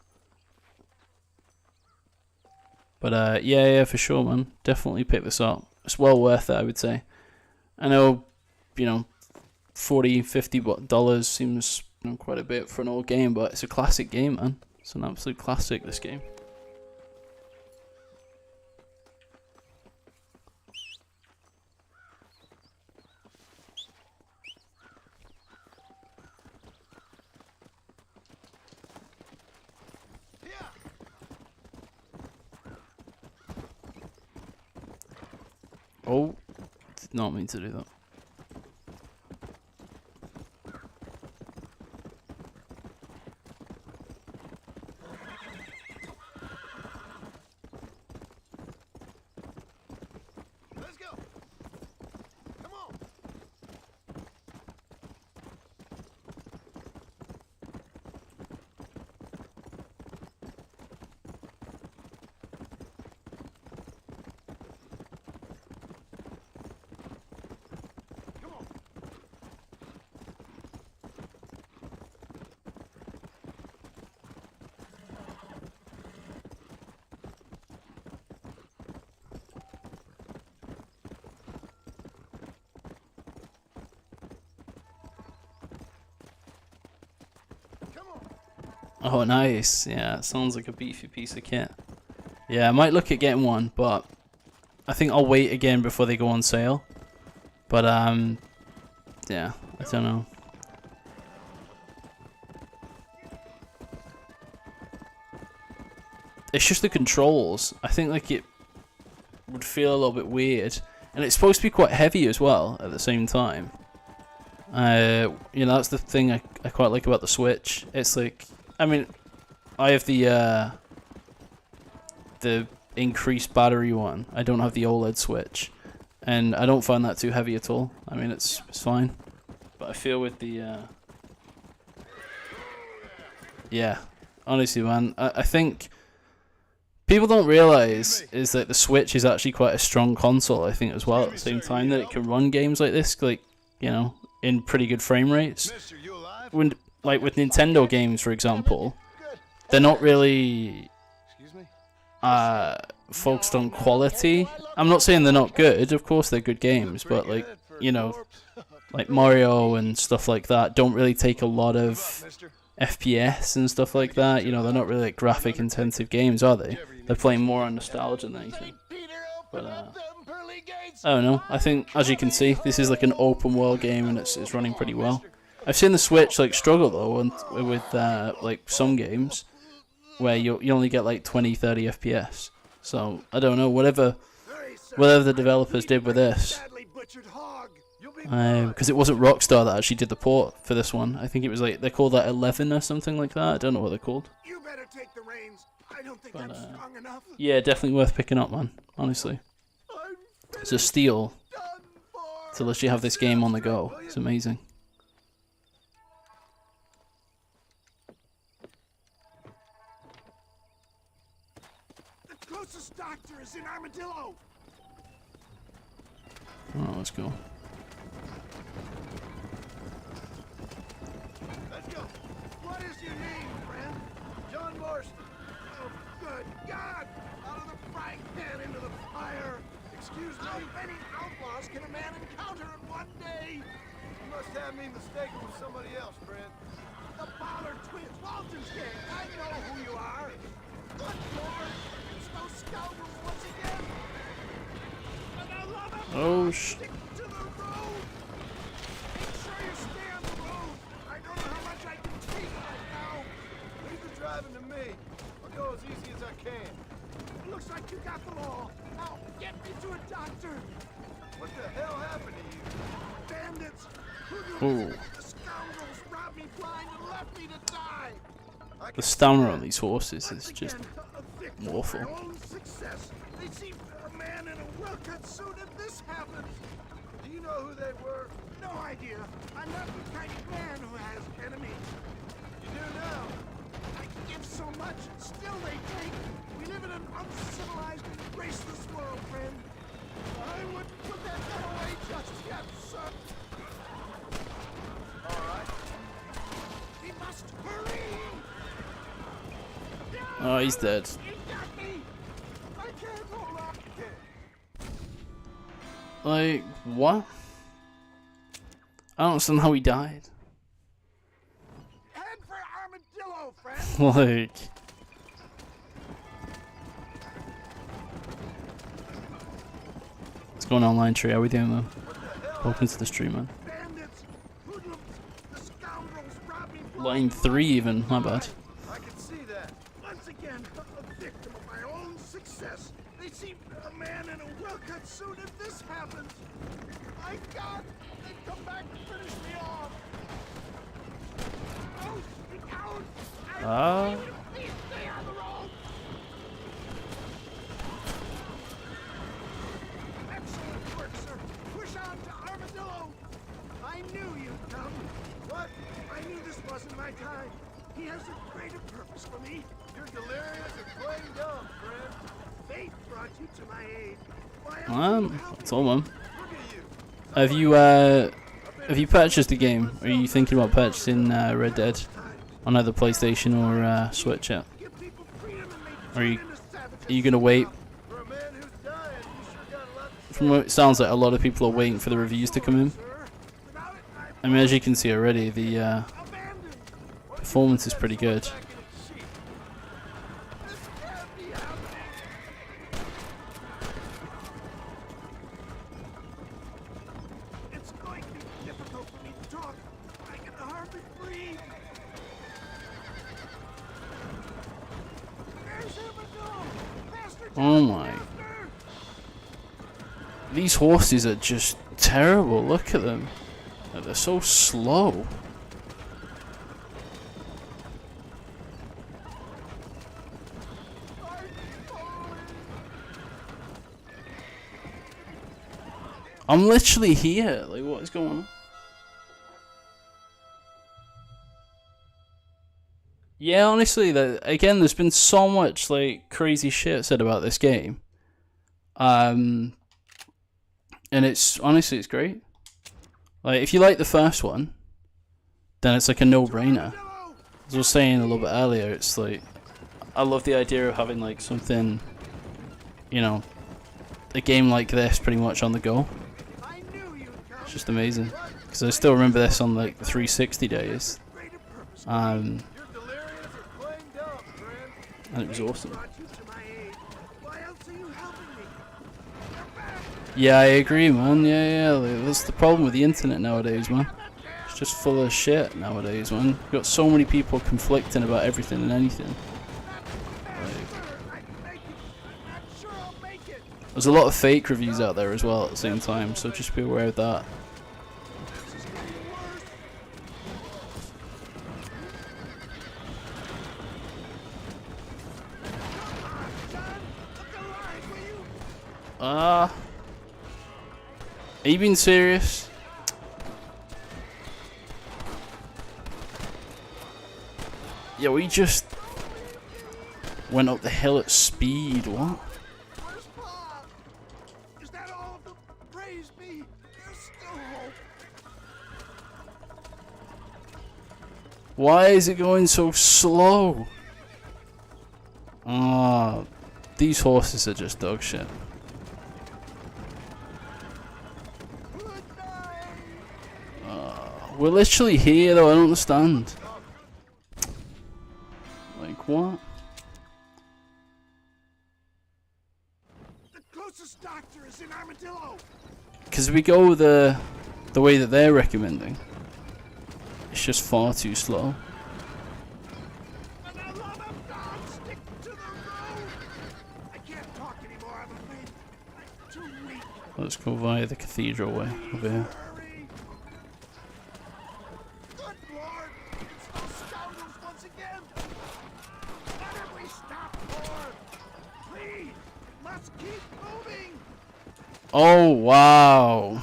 But yeah, for sure, man. Definitely pick this up. It's well worth it, I would say. I know, you know, $40, $50 seems quite a bit for an old game, but it's a classic game, man. It's an absolute classic, this game. Oh, did not mean to do that. Let's go! Come on! Oh, nice. Yeah, it sounds like a beefy piece of kit. Yeah, I might look at getting one, but I think I'll wait again before they go on sale. But, yeah, I don't know. It's just the controls. I think, like, it would feel a little bit weird. And it's supposed to be quite heavy as well at the same time. You know, that's the thing I quite like about the Switch. It's like, I mean, I have the increased battery one. I don't have the OLED Switch, and I don't find that too heavy at all. I mean, it's fine, but I feel with the yeah, honestly, man, I think people don't realize is that the Switch is actually quite a strong console. I think as well at the same time that it can run games like this, like, you know, in pretty good frame rates. When, like with Nintendo games, for example, they're not really focused on quality. I'm not saying they're not good, of course they're good games, but like, you know, like Mario and stuff like that don't really take a lot of FPS and stuff like that. You know, they're not really like graphic intensive games, are they? They're playing more on nostalgia than anything. But I don't know, I think as you can see this is like an open world game and it's running pretty well. I've seen the Switch like struggle though with like some games where you only get like 20-30 FPS. So I don't know, whatever the developers did with this, because it wasn't Rockstar that actually did the port for this one. I think it was like, they called that 11 or something like that. I don't know what they're called. You better take the reins. I don't think I'm strong enough. Yeah, definitely worth picking up, man. Honestly, it's a steal to let you have this game on the go. It's amazing. The closest doctor is in Armadillo. Oh, let's go. Let's go. What is your name, friend? John Marston. Oh, good God! Out of the frying pan into the fire. Excuse me. How many outlaws can a man encounter in one day? You must have me mistaken with somebody else, friend. The Ballard twins, Walter's gang. I know who you are. Good Lord! It's those scoundrels once again. And I love them. Oh, sh. Stick to the road. Make sure you stay on the road. I don't know how much I can take right now. Leave the driving to me. I'll go as easy as I can. Looks like you got them all. Now, get me to a doctor. What the hell happened to you? Bandits. Ooh. The scoundrels robbed me blind and left me to die. The stamina on these horses is just awful. My own success. They seem a man in a well-cut suit, and this happens. Do you know who they were? No idea. I'm not the kind of man who has enemies. You do now. I give so much, and still they take. We live in an uncivilized and graceless world, friend. I wouldn't put that gun away just yet, son. All right. We must hurry. Oh, he's dead. You got me. I can't hold on. Like, what? I don't understand how he died. Head for Armadillo, friend. Like, what's going on, Line Tree? How we doing, man? Welcome to the stream, man. Bandits, hoodlums, the scoundrels robbed me. Line 3 even, my bad. I can see that. Once again, a victim of my own success. They seem a man in a well-cut suit, and this happens. My God, they come back to finish me off. Out! Please stay on the road. Excellent work, sir. Push on to Armadillo. I knew you'd come. What? I knew this wasn't my time. He has a greater purpose for me. You're delirious and plain dumb, friend. Fate brought you to my aid. Why else would you help That's all, man. Look at you. Have you purchased the game? Or are you thinking about purchasing Red Dead on either PlayStation or Switch yet? Or are you gonna wait? For a man who's dying, you sure got a lot to say. From what it sounds like, a lot of people are waiting for the reviews to come in. I mean, as you can see already, the performance is pretty good. Oh my. These horses are just terrible. Look at them. They're so slow. I'm literally here. Like, what is going on? Yeah, honestly, again, there's been so much like crazy shit said about this game. And it's honestly, it's great. Like, if you like the first one, then it's like a no-brainer. As I was saying a little bit earlier, it's like, I love the idea of having like something, you know, a game like this pretty much on the go. It's just amazing. Because I still remember this on like the 360 days. And it was awesome. Yeah, I agree, man. Yeah. That's the problem with the internet nowadays, man. It's just full of shit nowadays, man. You've got so many people conflicting about everything and anything. There's a lot of fake reviews out there as well at the same time, so just be aware of that. Are you being serious? Yeah, we just went up the hill at speed. What? Why is it going so slow? Ah, these horses are just dog shit. We're literally here though, I don't understand. Like what? The closest doctor is in Armadillo. Because we go the way that they're recommending. It's just far too slow. Let's go via the cathedral way over here. Oh wow.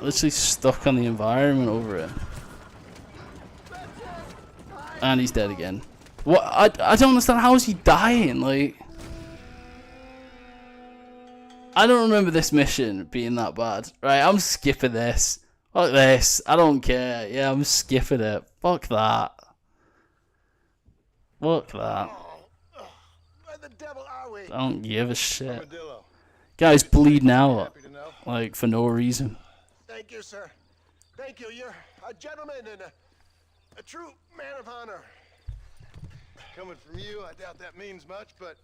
Literally stuck on the environment over it. And he's dead again. What? I don't understand. How is he dying? Like, I don't remember this mission being that bad. Right, I'm skipping this. Fuck this. I don't care. Yeah, I'm skipping it. Fuck that. Fuck that. I don't give a shit. Guy's bleeding out, like, for no reason. Thank you, sir. Thank you. You're a gentleman and a true man of honor. Coming from you, I doubt that means much, but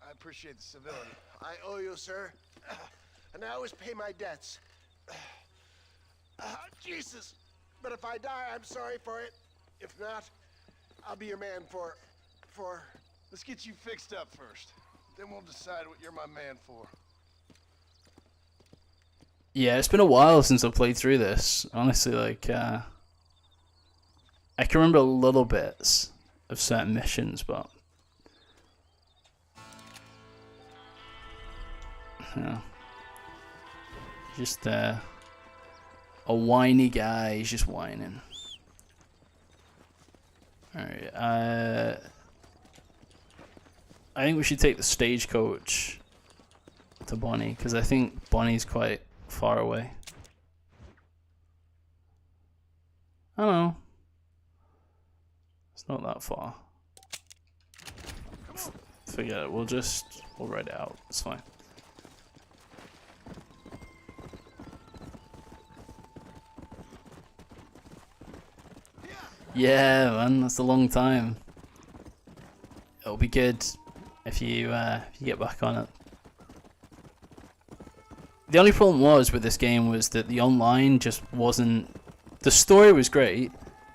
I appreciate the civility. I owe you, sir. And I always pay my debts. Jesus. But if I die, I'm sorry for it. If not, I'll be your man for... Let's get you fixed up first. Then we'll decide what you're my man for. Yeah, it's been a while since I've played through this. Honestly, like, I can remember little bits of certain missions, but... Yeah. Just, a whiny guy. He's just whining. Alright, I think we should take the stagecoach to Bonnie, because I think Bonnie's quite far away. I don't know. It's not that far. Forget it. We'll ride it out. It's fine. Yeah, man. That's a long time. It'll be good if you get back on it. The only problem was with this game was that the online just wasn't... The story was great,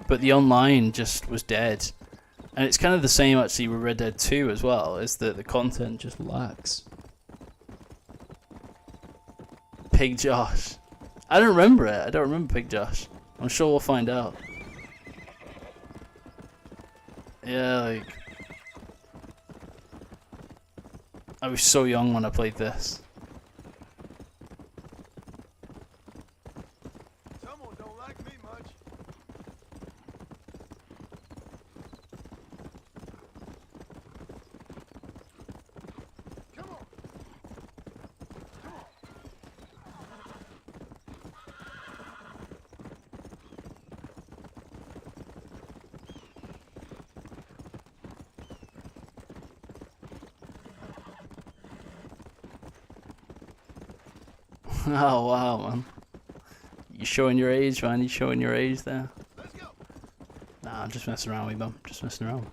but the online just was dead. And it's kind of the same actually with Red Dead 2 as well, is that the content just lacks. Pig Josh. I don't remember it. I don't remember Pig Josh. I'm sure we'll find out. Yeah, like... I was so young when I played this. Someone don't like me much. Come on. Come on. Oh wow, man. You showing your age, man. You showing your age there. Let's go. Nah, I'm just messing around with you, bum. Just messing around.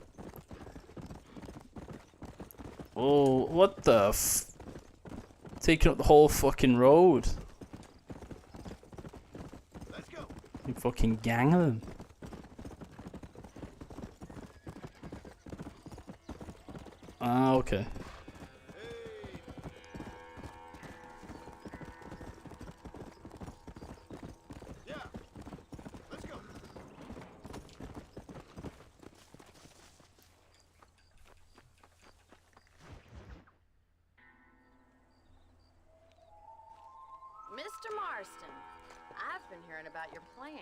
Oh, what the f... Taking up the whole fucking road. Let's go. You fucking gang of them. Ah, okay. Yeah. Let's go. Mr. Marston, I've been hearing about your plans.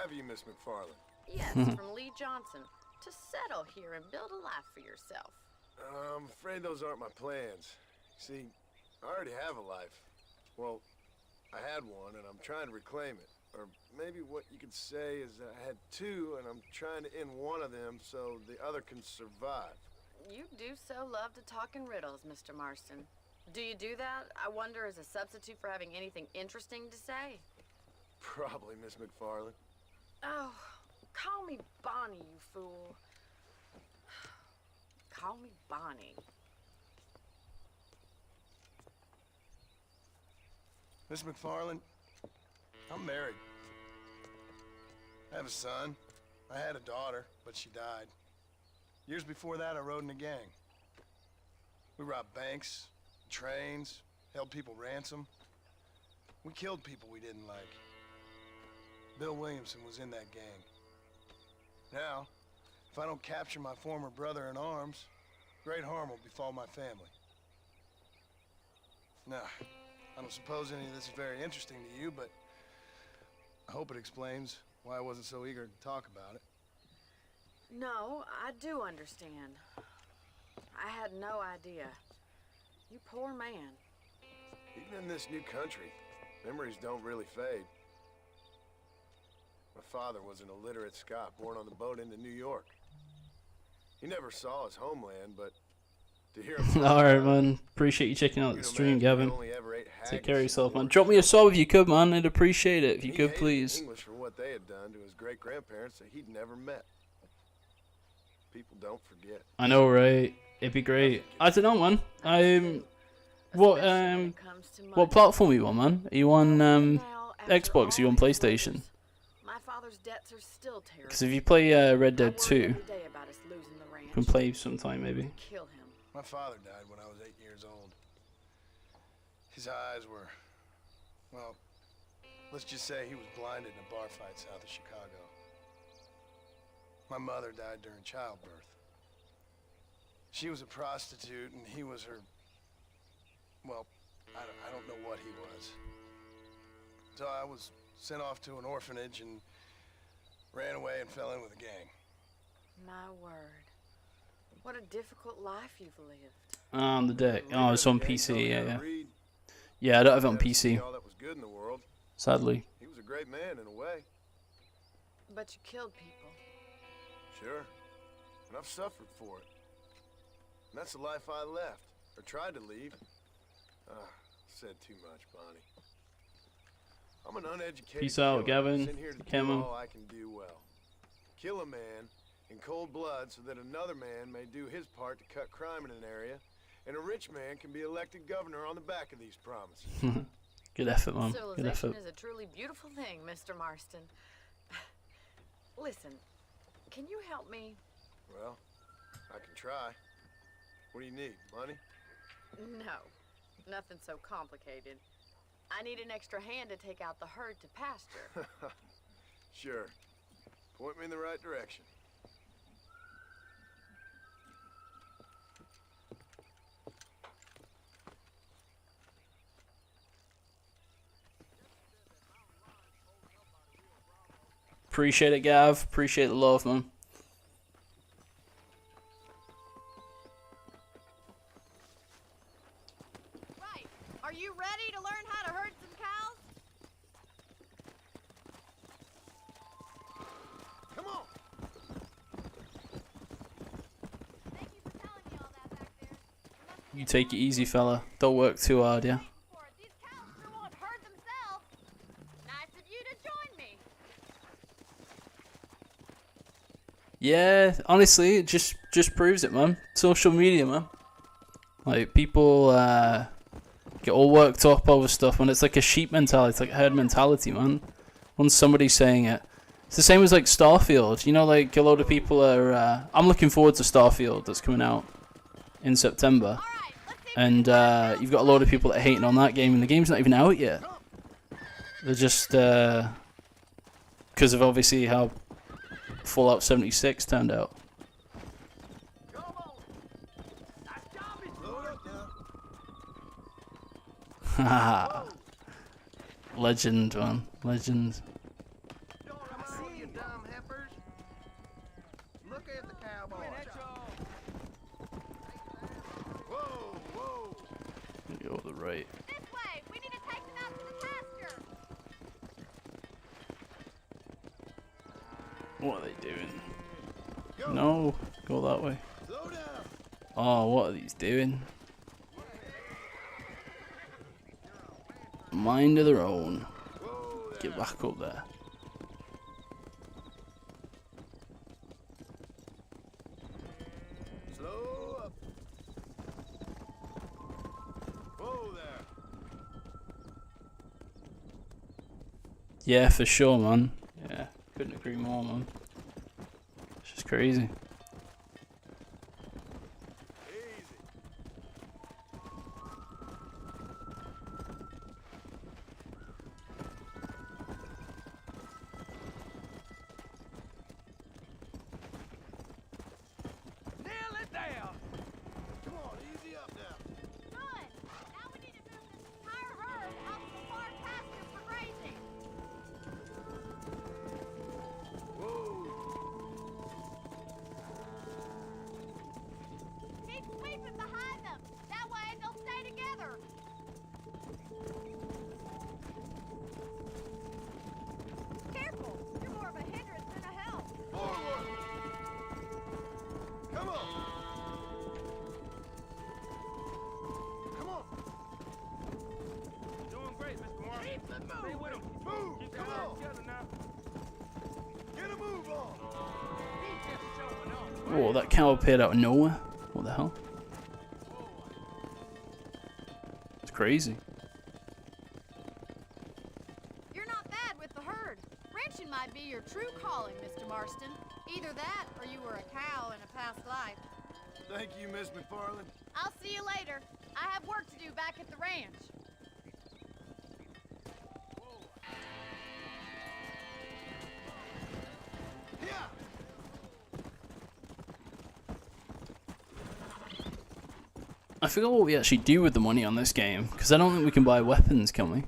Have you, Miss McFarland? Yes, from Lee Johnson, to settle here and build a life for yourself. I'm afraid those aren't my plans. See, I already have a life. Well, I had one, and I'm trying to reclaim it. Or maybe what you could say is that I had two, and I'm trying to end one of them so the other can survive. You do so love to talk in riddles, Mr. Marston. Do you do that, I wonder, as a substitute for having anything interesting to say? Probably, Miss McFarland. Oh, call me Bonnie, you fool. Call me Bonnie. Miss McFarland, I'm married. I have a son. I had a daughter, but she died. Years before that, I rode in a gang. We robbed banks, trains, held people ransom. We killed people we didn't like. Bill Williamson was in that gang. Now, if I don't capture my former brother in arms, great harm will befall my family. Now, I don't suppose any of this is very interesting to you, but I hope it explains why I wasn't so eager to talk about it. No, I do understand. I had no idea. You poor man. Even in this new country, memories don't really fade. My father was an illiterate Scot born on the boat into New York. He never saw his homeland, but to hear him... Alright, man. Appreciate you checking out the stream, Gavin. Take care of yourself, man. Drop me a sub if you could, man. I'd appreciate it if you could, please. English for what they had done to his great-grandparents that he'd never met. People don't forget. I know, right? It'd be great. I don't know, man. What platform are you on, man? Are you on Xbox? Are you on PlayStation? My father's debts are still terrible. Because if you play Red Dead 2, you can play sometime maybe. Kill him. My father died when I was 8 years old. His eyes were, well, let's just say he was blinded in a bar fight south of Chicago. My mother died during childbirth. She was a prostitute and he was her, well, I don't know what he was. So I was sent off to an orphanage and ran away and fell in with a gang. My word. What a difficult life you've lived. On the deck. Oh, it's on PC, yeah. Yeah, I don't have it on PC. All that was good in the world. Sadly. He was a great man in a way. But you killed people. Sure. And I've suffered for it. And that's the life I left. Or tried to leave. Said too much, Bonnie. I'm an uneducated Peace out, killer. Gavin. Sitting here to do Camo. all I can do well. Kill a man in cold blood so that another man may do his part to cut crime in an area, and a rich man can be elected governor on the back of these promises. Good effort, man. Good Civilization effort. is a truly beautiful thing, Mr. Marston. Listen, can you help me? Well, I can try. What do you need? Money? No, nothing so complicated. I need an extra hand to take out the herd to pasture. Sure. Point me in the right direction. Appreciate it, Gav. Appreciate the love, man. Right. Are you ready to learn how to herd some cows? Come on! Thank you for telling me all that back there. You take it easy, fella. Don't work too hard, yeah? These cows sure won't herd themselves. Nice of you to join me. Yeah, honestly, it just proves it, man. Social media, man. Like, people get all worked up over stuff, and it's like a sheep mentality. It's like a herd mentality, man. Once somebody's saying it. It's the same as, like, Starfield. You know, like, a lot of people are... I'm looking forward to Starfield that's coming out in September. And you've got a lot of people that are hating on that game, and the game's not even out yet. They're just... because of, obviously, how Fallout 76 turned out. Haha. Legend, man. Legend. I see you, dumb heifers. Look at the cowboy. Whoa, whoa. Go to the right. This way. We need to take them out to the pasture. What are they doing? No, go that way. Slow down. Oh, what are these doing? Mind of their own. Get back up there. Slow up. Whoa there. Yeah, for sure, man. Yeah, couldn't agree more, man. It's just crazy. Nail it down. Come on, easy up now. Good. Now we need to move this entire herd out to the far pasture for grazing. Keep sweeping behind them. That way they'll stay together. Careful. You're more of a hindrance than a help. Forward. Come on. Come on. Doing great, Mr. Martin. Keep the move. Stay with him. Move. Keep Come that on. together now. Get a move on. He's just showing off. Whoa, that cow appeared out of nowhere. What the hell? It's crazy. You're not bad with the herd. Ranching might be your true calling, Mr. Marston. Either that or you were a cow in a past life. Thank you, Miss McFarland. I'll see you later. I have work to do back at the ranch. Yeah. I forgot what we actually do with the money on this game, because I don't think we can buy weapons, can we?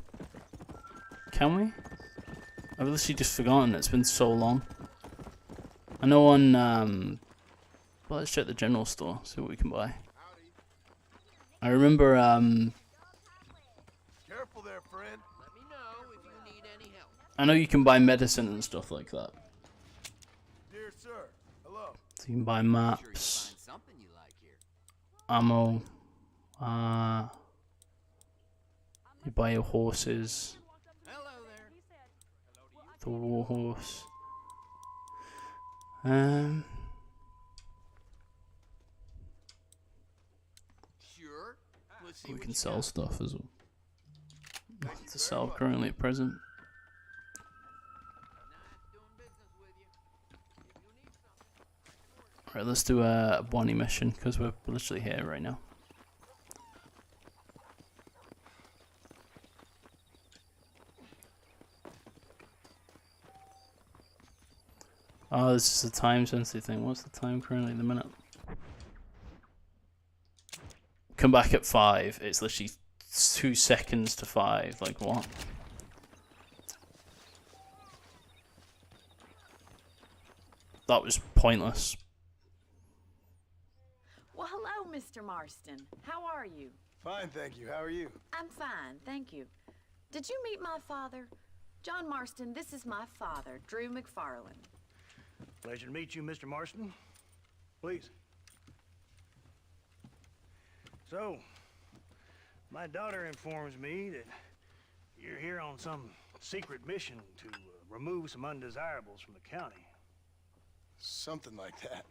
Can we? I've literally just forgotten, it's been so long. I know on, well, let's check the general store, see what we can buy. I remember, Careful there, friend. Let me know if you need any help. I know you can buy medicine and stuff like that. Dear sir, hello. So you can buy maps, Something you like here. ammo, you buy your horses, Hello there. the war horse. Sure. Let's see We what can you sell got. stuff as well. Nothing to sell currently at present. Nice doing business with you. If you need something, I can order. Right, let's do a Bonnie mission because we're literally here right now. Oh, this is a time sensitive thing. What's the time currently in the minute? Come back at 5. It's literally 2 seconds to 5. Like, what? That was pointless. Well, hello, Mr. Marston. How are you? Fine, thank you. How are you? I'm fine, thank you. Did you meet my father? John Marston, this is my father, Drew McFarland. Pleasure to meet you, Mr. Marston. Please. So, my daughter informs me that you're here on some secret mission to remove some undesirables from the county. Something like that.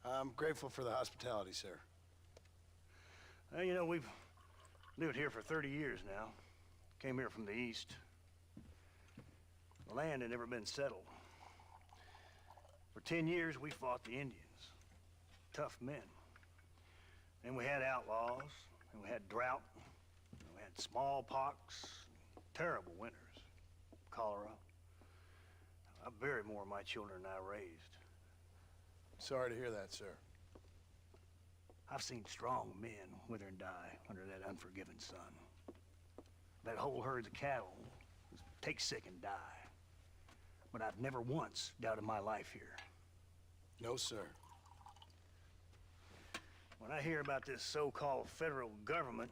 I'm grateful for the hospitality, sir. Well, you know, we've lived here for 30 years now. Came here from the east. The land had never been settled. For 10 years, we fought the Indians. Tough men. Then we had outlaws, and we had drought, and we had smallpox, terrible winters, cholera. I buried more of my children than I raised. Sorry to hear that, sir. I've seen strong men wither and die under that unforgiving sun. That whole herds of cattle take sick and die. But I've never once doubted my life here. No, sir. When I hear about this so-called federal government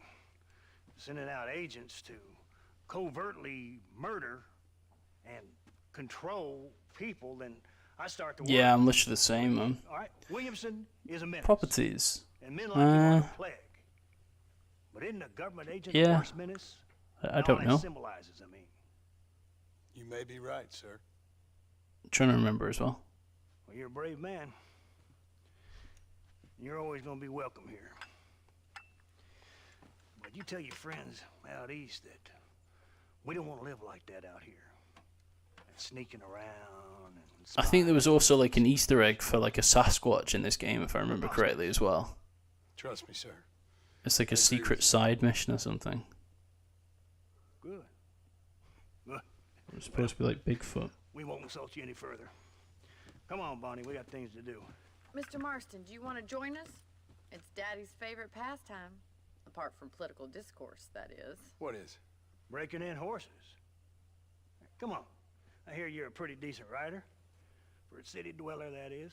sending out agents to covertly murder and control people, then I start to worry. Yeah, I'm literally the same, man. All right, Williamson is a menace. Properties. And men like him are a plague. But isn't a government agent the Yeah. worst menace? I don't know. All that symbolizes, I mean. You may be right, sir. I'm trying to remember as well. Well, you're a brave man. You're always going to be welcome here. But you tell your friends out east that we don't want to live like that out here. Sneaking around and I think there was also like an Easter egg for like a Sasquatch in this game, if I remember correctly as well. Trust me, sir. It's like a secret side mission or something. Good. Good. It's supposed to be like Bigfoot. We won't insult you any further. Come on, Bonnie, we got things to do. Mr. Marston, do you want to join us? It's Daddy's favorite pastime. Apart from political discourse, that is. What is? Breaking in horses. Come on. I hear you're a pretty decent rider. For a city dweller, that is.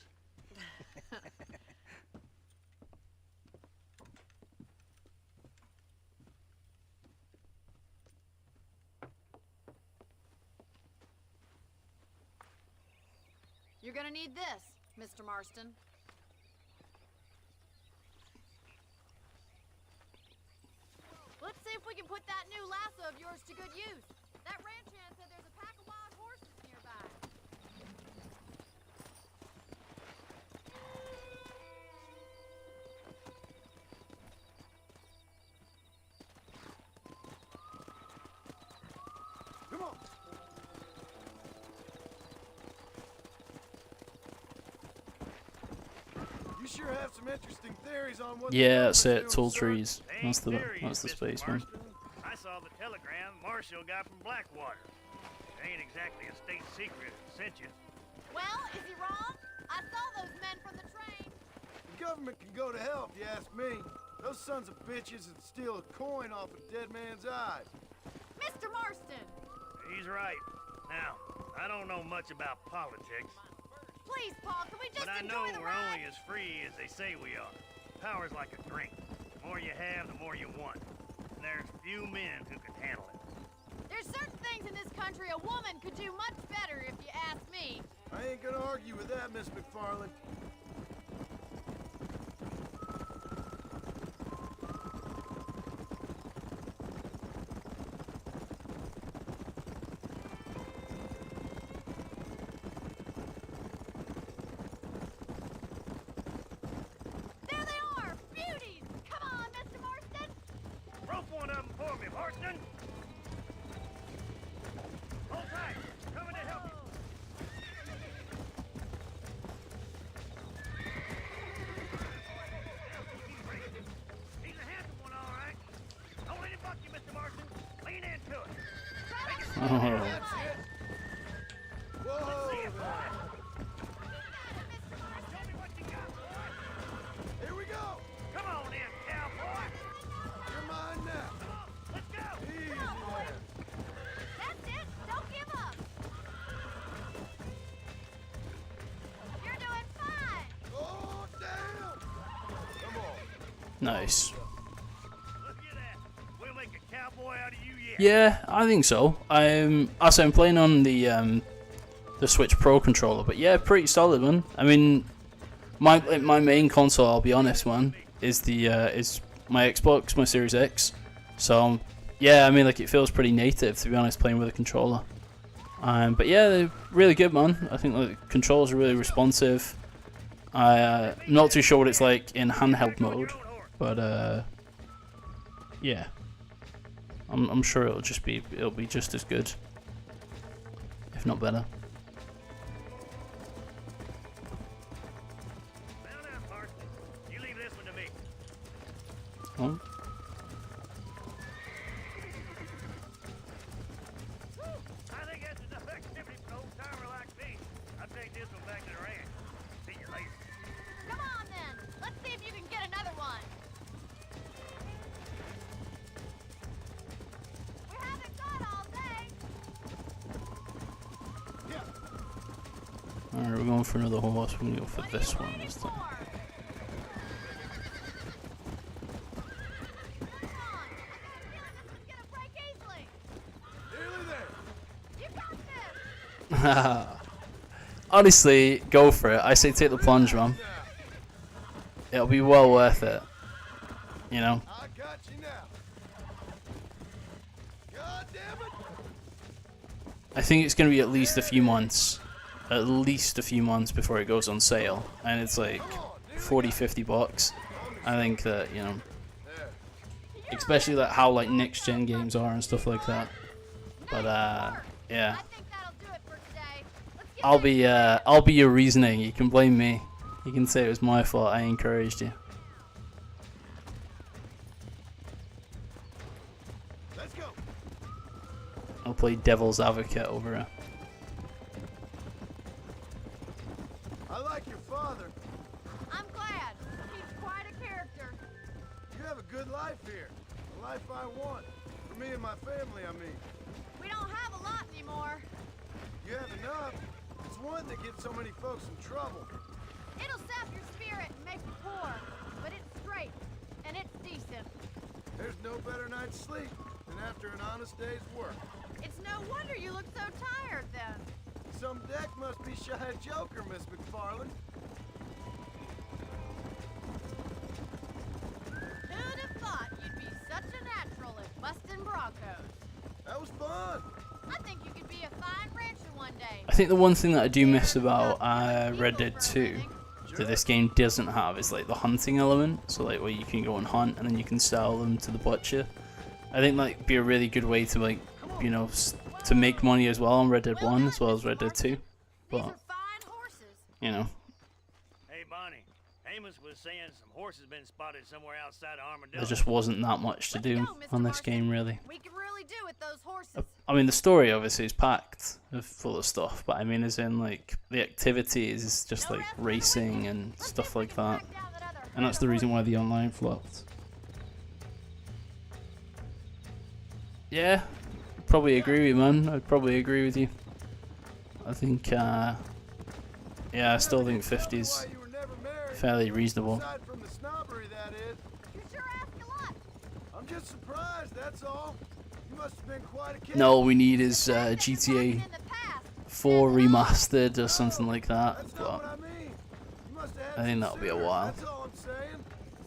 You're gonna need this, Mr. Marston. Let's see if we can put that new lasso of yours to good use. That ranch hand said there's a pack of wild horses nearby. Come on. You sure have some interesting theories on what. Yeah, that's it. Tall trees. That's the space one. I saw the telegram Marshall got from Blackwater. It ain't exactly a state secret that sent you. Well, is he wrong? I saw those men from the train. The government can go to hell if you ask me. Those sons of bitches would steal a coin off a dead man's eyes. Mr. Marston! He's right. Now, I don't know much about politics. Please, Paul, can we just but I enjoy know the we're ride? only as free as they say we are. Power's like a drink. The more you have, the more you want. And there's few men who can handle it. There's certain things in this country a woman could do much better, if you ask me. I ain't gonna argue with that, Miss McFarland. There they are! Beauties! Come on, Mr. Marston! Rope one of them for me, Marston! Hold tight! Coming to help you! Nice. Look at that. We'll make a cowboy out of you yet. Yeah, I think so. I'm playing on the Switch Pro controller, but yeah, pretty solid, man. I mean, my main console, I'll be honest, man, is my Xbox, my Series X. So yeah, I mean, like, it feels pretty native, to be honest, playing with a controller. But yeah, they're really good, man. I think the controls are really responsive. I'm not too sure what it's like in handheld mode, but yeah, I'm sure it'll be just as good, if not better. You leave this one to me. Oh. I think that's enough activity for an old timer like me. I'll take this one back to the ranch. See you later. Come on then. Let's see if you can get another one. We haven't got all day. Alright, we're going for another horse. We're gonna go for this one this time. Honestly, go for it. I say take the plunge, man. It'll be well worth it. You know? I got you now. God damn it. I think it's going to be at least a few months. At least a few months before it goes on sale. And it's like 40, 50 bucks. I think that, you know, especially like how like next gen games are and stuff like that. But yeah. I'll be your reasoning. You can blame me. You can say it was my fault. I encouraged you. Let's go. I'll play devil's advocate over it. I like your father. I'm glad. He's quite a character. You have a good life here. The life I want. For me and my family, I mean. We don't have a lot anymore. You have enough. It's one that gets so many folks in trouble. It'll sap your spirit and make you poor, but it's straight and it's decent. There's no better night's sleep than after an honest day's work. It's no wonder you look so tired then. Some deck must be shy of Joker, Miss McFarland. Who'd have thought you'd be such a natural at busting Broncos? That was fun. I think you could be a fine rancher one day. I think the one thing that I do miss about Red Dead 2 that this game doesn't have is like the hunting element. So like where you can go and hunt and then you can sell them to the butcher. I think like be a really good way to like, you know, to make money as well on Red Dead 1 as well as Red Dead 2. But you know. Hey Bonnie, Amos was saying some horses been spotted somewhere outside of Armadillo. There just wasn't that much to do on this game really. We could really do with those horses. I mean, the story obviously is packed full of stuff, but I mean, as in like the activities is just like racing and stuff like that, and that's the reason why the online flopped. Yeah, probably agree with you, man. I'd probably agree with you. I think, yeah, I still think 50's fairly reasonable. Aside from the snobbery, that is. You sure ask a lot. I'm just surprised, that's all. You must have been quite a kid. No, we need is GTA 4 remastered or something like that. But I think that'll be a while. That's all I'm saying.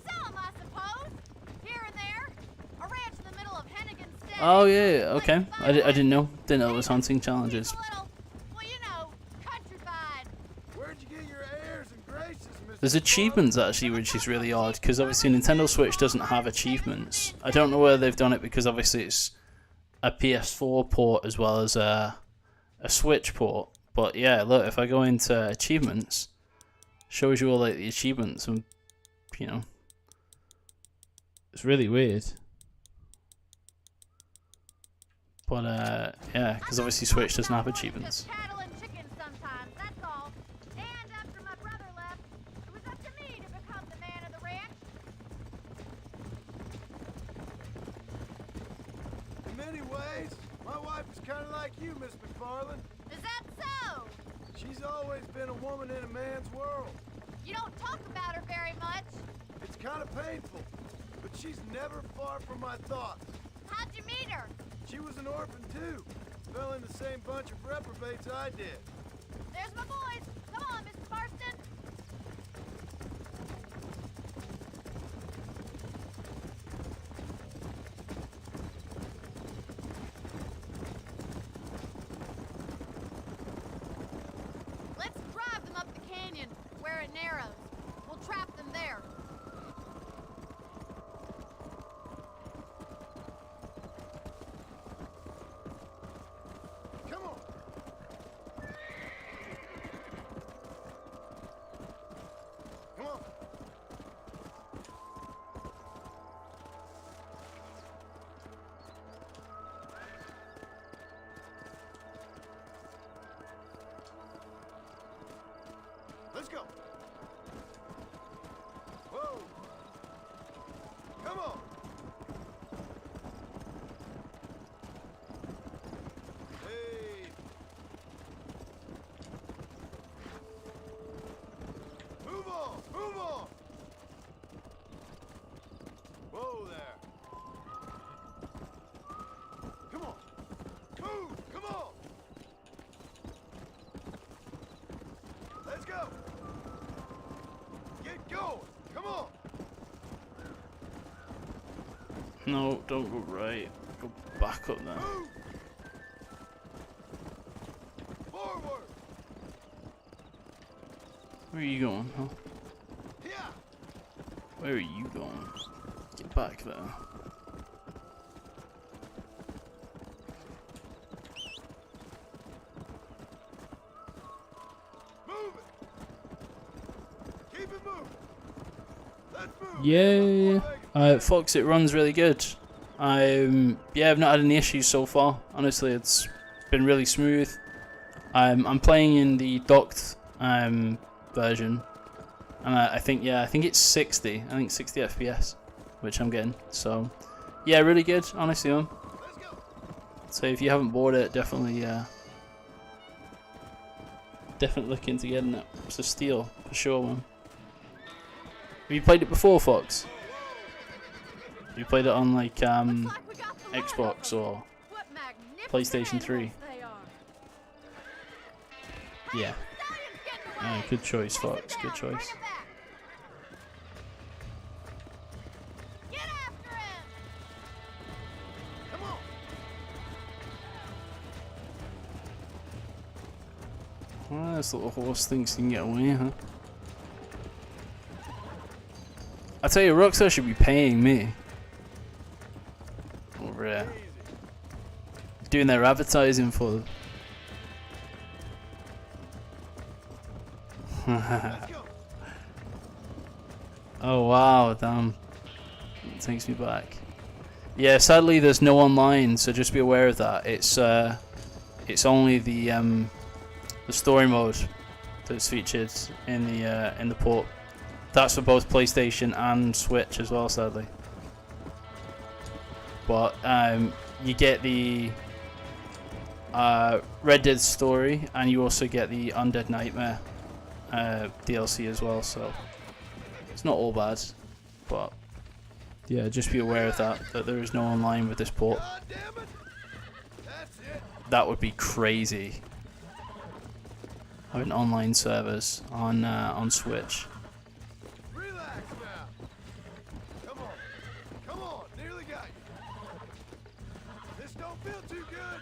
Some, I suppose. Here and there. A ranch in the middle of Hennigan's State. Oh yeah, okay. I didn't know. Didn't know it was hunting challenges. Well, you know, countrified. Where'd you get your airs and graces, Mr. There's achievements actually, which is really odd because obviously Nintendo Switch doesn't have achievements. I don't know whether they've done it because obviously it's a PS4 port as well as a Switch port. But yeah, look, if I go into achievements, shows you all like the achievements and you know, it's really weird. But yeah, because obviously Switch doesn't have achievements. Cattle and chickens sometimes, that's all. And after my brother left, it was up to me to become the man of the ranch. In many ways, my wife is kind of like you, Miss McFarland. Is that so? She's always been a woman in a man's world. You don't talk about her very much. It's kind of painful. she's never far from my thoughts. How'd you meet her? She was an orphan too. Fell in the same bunch of reprobates I did. There's my boys. Come on, Mr. Marston. Let's drive them up the canyon where it narrows. We'll trap them there. Come on. Come on. Let's go. Whoa. Come on. Hey. Move on. Move on. Whoa there. Come on. Move. Come on. Let's go. Get going. Come on. No, don't go right. Go back up there. Move. Forward. Where are you going, huh? Yeah. Where are you going? Get back there. Move it. Keep it moving. Let's move. Yeah, Fox, it runs really good. Yeah, I've not had any issues so far. Honestly, it's been really smooth. I'm playing in the docked version, and I think it's 60. I think 60 FPS, which I'm getting. So yeah, really good. Honestly, man. So if you haven't bought it, definitely look into getting it. It's a steal for sure, man. Have you played it before, Fox? Have you played it on like Xbox or PlayStation 3? Yeah. Good choice, Fox. Good choice. Get after him! Come on. Well, this little horse thinks he can get away, huh? I tell you, Rockstar should be paying me over here, doing their advertising for them. Oh wow, damn. It takes me back. Yeah, sadly there's no online, so just be aware of that. It's only the story mode that's featured in the port. That's for both PlayStation and Switch as well, sadly. But you get the Red Dead story, and you also get the Undead Nightmare DLC as well, so it's not all bad. But yeah, just be aware of that there is no online with this port. That would be crazy, having online servers on Switch. Relax now. Come on. Come on. Nearly got you. This don't feel too good.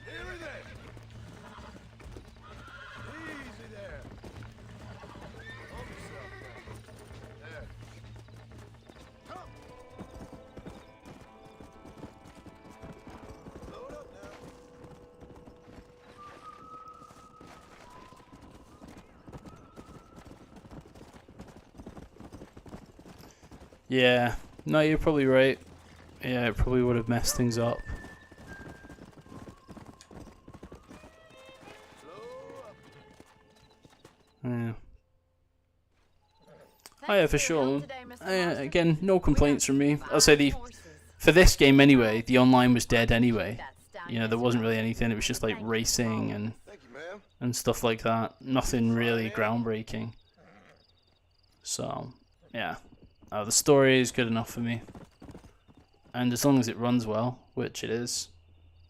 Nearly there. Easy there. Hold yourself now. There. Come. Load up now. Yeah, no, you're probably right. Yeah, it probably would have messed things up. Yeah. Oh yeah, for sure. Again, no complaints from me. I'll say for this game anyway, the online was dead anyway. You know, there wasn't really anything. It was just like racing and stuff like that. Nothing really groundbreaking. So yeah, the story is good enough for me, and as long as it runs well, which it is,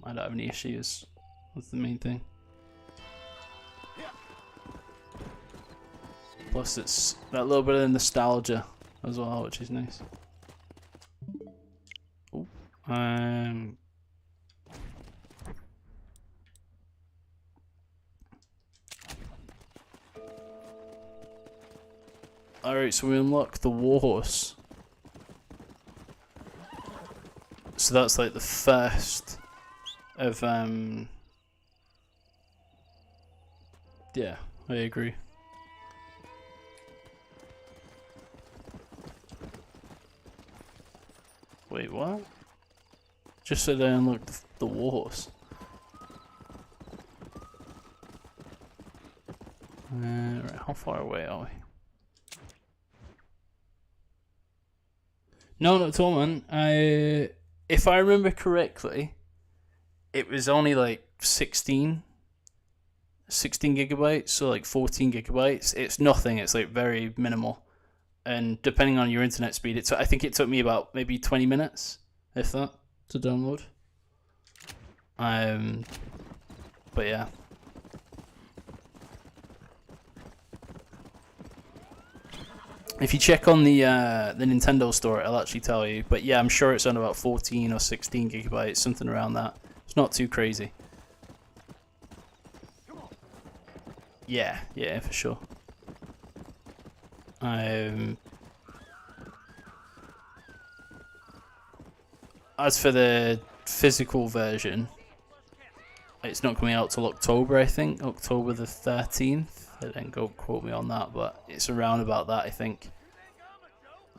I don't have any issues. That's the main thing. Plus, it's that little bit of nostalgia as well, which is nice. Ooh. Alright, so we unlock the warhorse. So that's like the first of yeah, I agree. Wait, what? Just said I unlocked the warhorse. Right, how far away are we? No, not at all, man. If I remember correctly, it was only like 16 gigabytes, so like 14 gigabytes. It's nothing. It's like very minimal. And depending on your internet speed, I think it took me about maybe 20 minutes, if that, to download. But yeah. If you check on the Nintendo store, it'll actually tell you. But yeah, I'm sure it's on about 14 or 16 gigabytes, something around that. It's not too crazy. Yeah, for sure. As for the physical version, it's not coming out till October, I think. October the 13th. I didn't go quote me on that, but it's around about that, I think.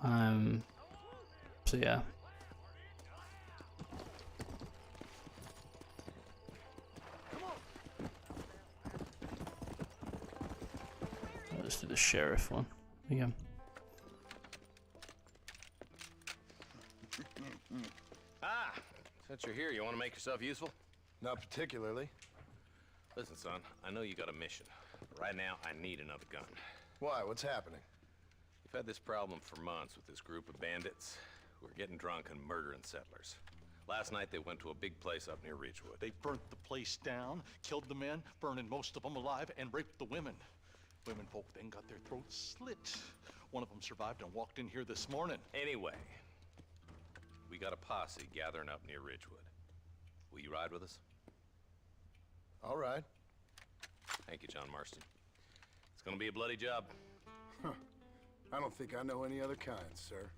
So yeah. Let's do the sheriff one again. Ah, since you're here, you want to make yourself useful? Not particularly. Listen, son, I know you got a mission. But right now, I need another gun. Why? What's happening? We've had this problem for months with this group of bandits who are getting drunk and murdering settlers. Last night, they went to a big place up near Ridgewood. They burnt the place down, killed the men, burning most of them alive, and raped the women. Women folk then got their throats slit. One of them survived and walked in here this morning. Anyway, we got a posse gathering up near Ridgewood. Will you ride with us? All right. Thank you, John Marston. It's gonna be a bloody job. Huh. I don't think I know any other kind, sir.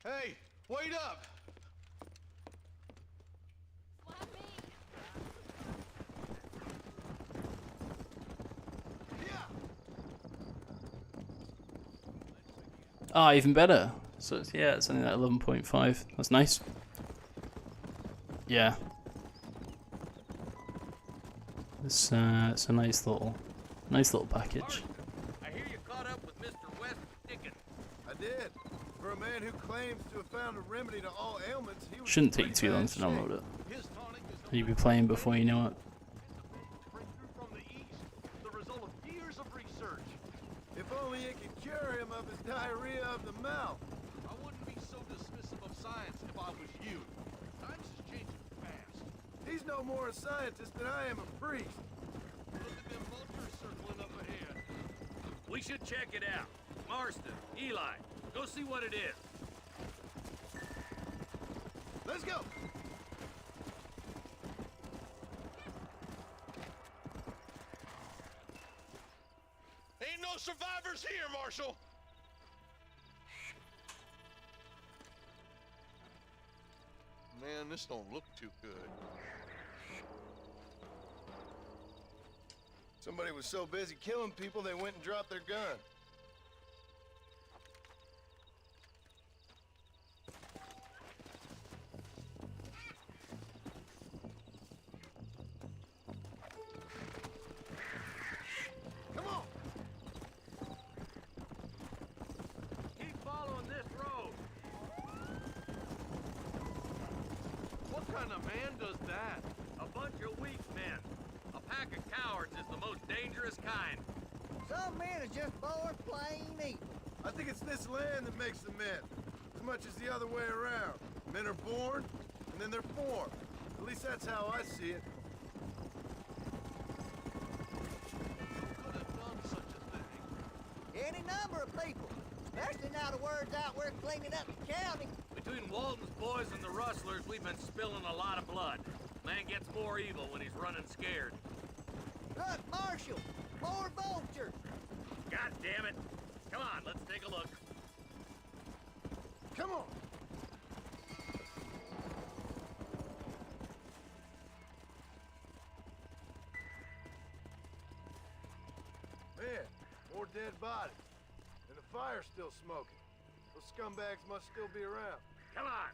Hey, wait up! Ah, even better. So it's, yeah, it's only that 11.5. That's nice. Yeah. It's a nice little package. I hear you caught up with Mr. West Dickens. I did. For a man who claims to have found a remedy to all ailments, he was Shouldn't take you too long to download it. You'll be playing before you know it. If only it could cure him of his diarrhea of the mouth. I wouldn't be so dismissive of science if I was you. Times is changing fast. He's no more a scientist than I am a priest. Look at them vultures circling up ahead. We should check it out. Marston, Eli, go see what it is. Let's go. Ain't no survivors here, Marshal! Man, this don't look too good. Somebody was so busy killing people, they went and dropped their gun. Come on! Keep following this road. man does that? A bunch of weak men. A pack of cowards is the most dangerous kind. Some men are just born plain evil. I think it's this land that makes them men, as much as the other way around. Men are born, and then they're formed. At least that's how I see it. Could have done such a thing. Any number of people, especially now the word's out we're cleaning up the county. Between Walton's boys and the rustlers, we've been spilling a lot of blood. Man gets more evil when he's running scared. Look, Marshal, more vultures. God damn it. Come on, let's take a look. Come on. Man, more dead bodies. And the fire's still smoking. Those scumbags must still be around. Come on.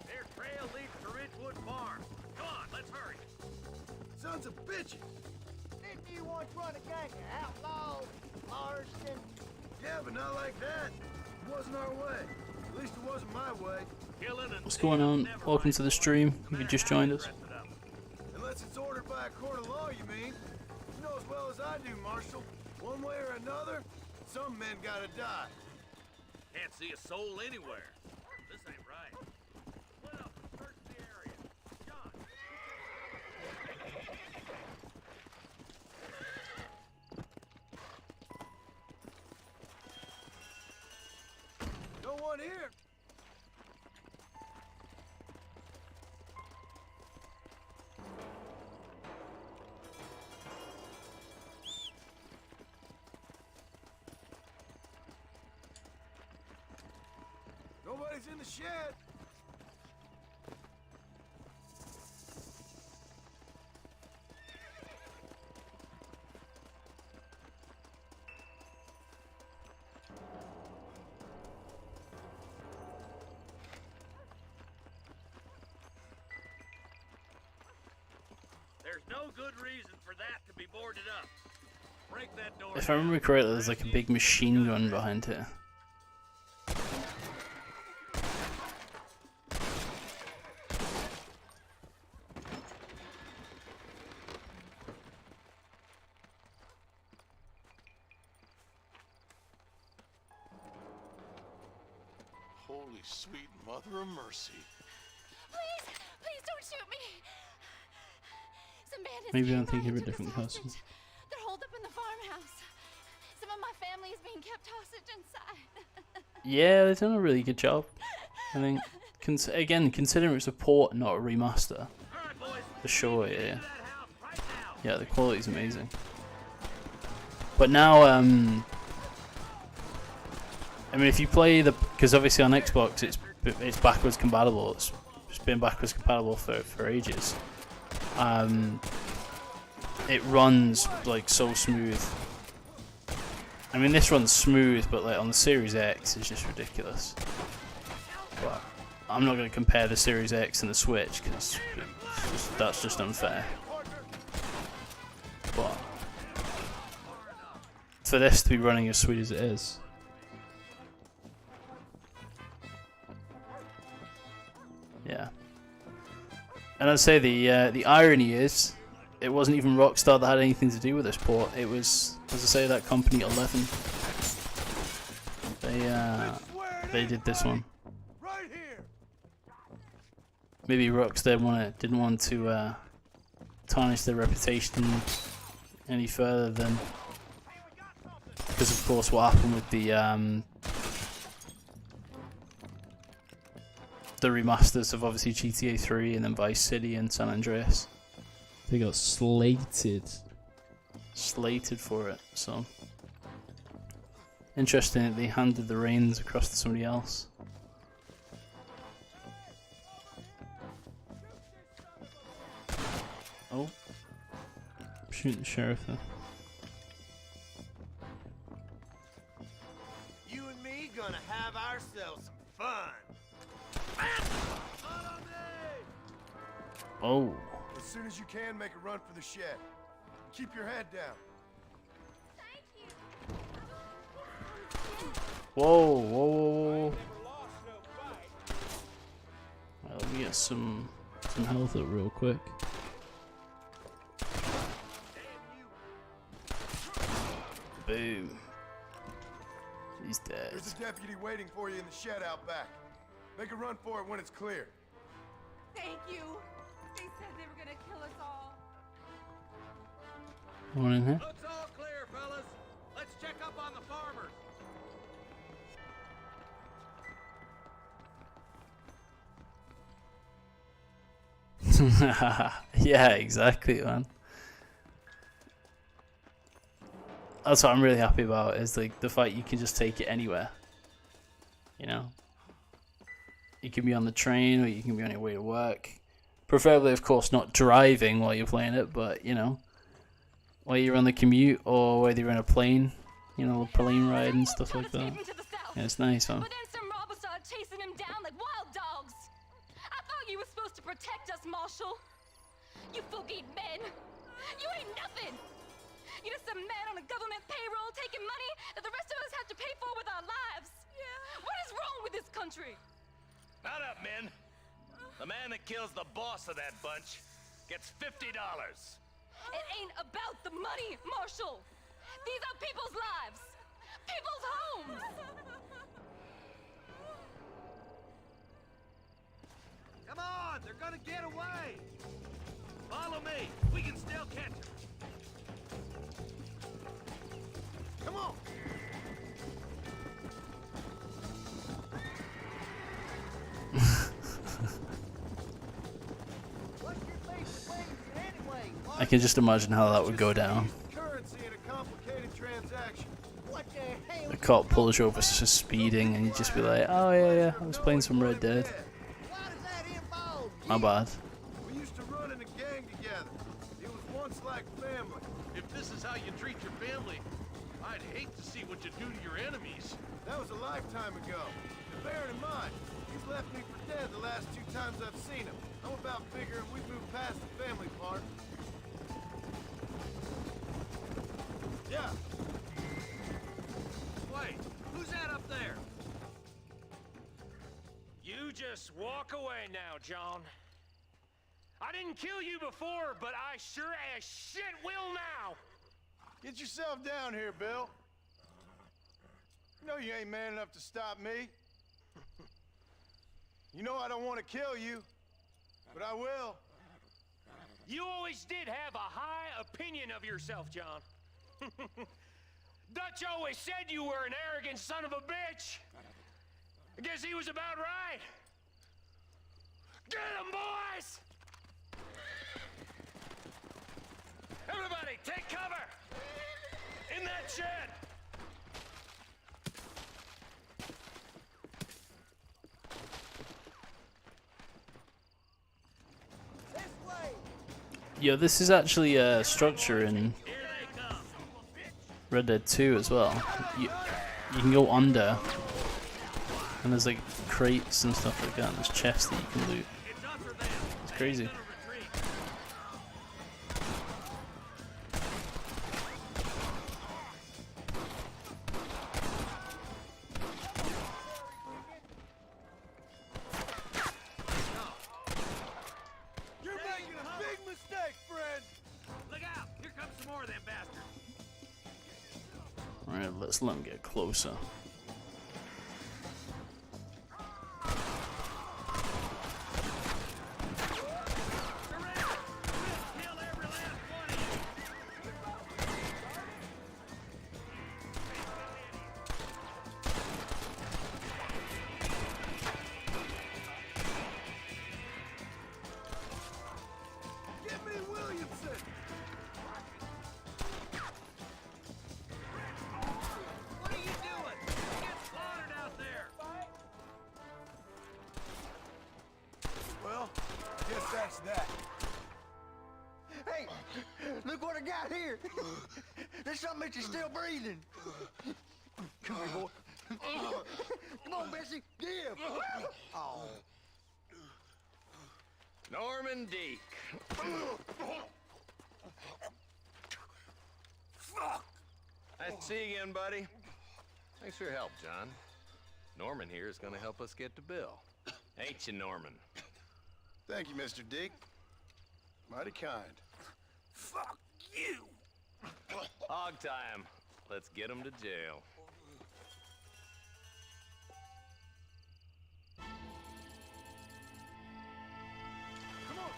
Their trail leads to Ridgewood Farm. Come on, let's hurry. Sons of bitches! Didn't you once run a gang of outlaws, Marston? Yeah, but not like that. It wasn't our way. At least it wasn't my way. What's going on? Welcome to the stream. If you just joined us. Unless it's ordered by a court of law, you mean? You know as well as I do, Marshal. One way or another, some men gotta die. Can't see a soul anywhere. This ain't right. Split up and search the area. John. No one here. Nobody's in the shed. There's no good reason for that to be boarded up. Break that door. If I remember correctly, there's like a big machine gun behind it. Holy sweet mother of mercy. Please, please don't shoot me. Some bandits Maybe came I'm thinking of a right into different this person. hostage. They're holed up in the farmhouse. Some of my family is being kept hostage inside. Yeah, they've done a really good job. I think. Again, considering it's a port, not a remaster. For sure, yeah. Yeah, the quality's amazing. But now, I mean, if you play the, because obviously on Xbox it's backwards compatible. It's been backwards compatible for ages. It runs like so smooth. I mean, this runs smooth, but like on the Series X, it's just ridiculous. But I'm not going to compare the Series X and the Switch because that's just unfair. But for this to be running as sweet as it is. Yeah. And I'd say the irony is, it wasn't even Rockstar that had anything to do with this port. It was, as I say, that company 11. They did this one. Maybe Rockstar didn't want to tarnish their reputation any further than, because of course what happened with the remasters of obviously GTA 3 and then Vice City and San Andreas. They got slated for it, so interesting that they handed the reins across to somebody else. Oh, shoot the sheriff there. You and me gonna have ourselves some fun. Oh. As soon as you can, make a run for the shed. Keep your head down. Thank you. Whoa, whoa, whoa, whoa. Well, let me get some health up real quick. Boom. He's dead. There's a deputy waiting for you in the shed out back. Make a run for it when it's clear. Thank you. They said they were gonna kill us all. One in here. Looks all clear, fellas. Let's check up on the farmers. Yeah, exactly, man. That's what I'm really happy about, is like the fact you can just take it anywhere. You know? You can be on the train, or you can be on your way to work. Preferably, of course, not driving while you're playing it, but, you know, while you're on the commute, or whether you're in a plane, you know, a plane ride and stuff like that. Yeah, it's nice, man. But then some robbers started chasing him down like wild dogs. I thought you were supposed to protect us, Marshal. You forget men. You ain't nothing. You're just a man on a government payroll taking money that the rest of us have to pay for with our lives. Yeah. What is wrong with this country? Not up, men. The man that kills the boss of that bunch gets $50. It ain't about the money, Marshal. These are people's lives. People's homes. Come on, they're gonna get away. Follow me. We can still catch them. Come on! I can just imagine how that would go down. Currency in a complicated transaction. What the hell? The cop pulls you over for speeding, and you just be like, "Oh yeah, I was playing some Red Dead. My bad." We used to run in a gang together. It was once like family. If this is how you treat your family, I'd hate to see what you do to your enemies. That was a lifetime ago. And bear in mind, he's left me for dead the last 2 times I've seen him. I'm about figuring we've moved past the family part. Yeah. Wait, who's that up there? You just walk away now, John. I didn't kill you before, but I sure as shit will now. Get yourself down here, Bill. You know you ain't man enough to stop me. You know I don't want to kill you, but I will. You always did have a high opinion of yourself, John. Dutch always said you were an arrogant son of a bitch. I guess he was about right. Get him, boys! Everybody, take cover! In that shed! Yo, this is actually a structure in Red Dead 2 as well. You can go under, and there's like crates and stuff like that, and there's chests that you can loot. It's crazy. You're making a big mistake, friend! Look out! Here comes some more of them bastards. Alright, let's let him get closer. Give me Williamson! What are you doing? You get slaughtered out there. Well, I guess that's that. Hey, look what I got here. There's something that you're still breathing. Come here, boy. Come on, Bessie. Give. Oh. Norman Deek. Nice to see you again, buddy. Thanks for your help, John. Norman here is gonna help us get to Bill. Ain't you, Norman? Thank you, Mr. Dick. Mighty kind. Fuck you! Hog time. Let's get him to jail. Come on.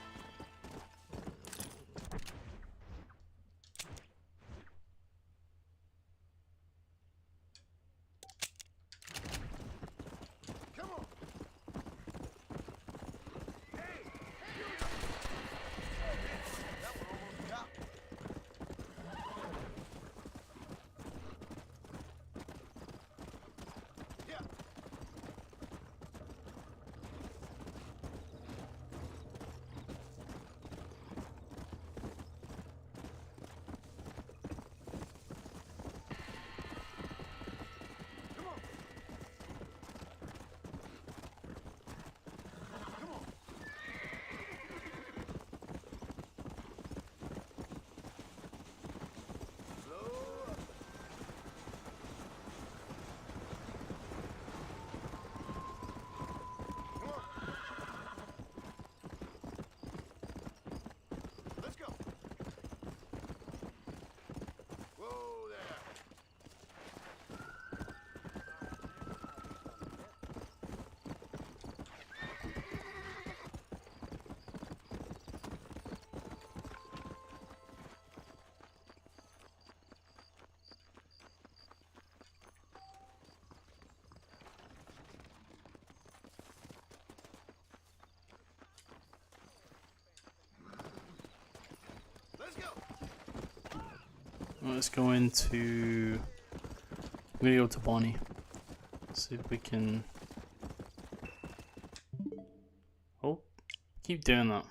Come on. Hey, here we go. That one almost got me. Yeah. Come on. Come on. Slow up. Come on. Let's go. Whoa there. Let's go. Let's go into. I'm gonna go to Bonnie. See if we can. Oh, keep doing that.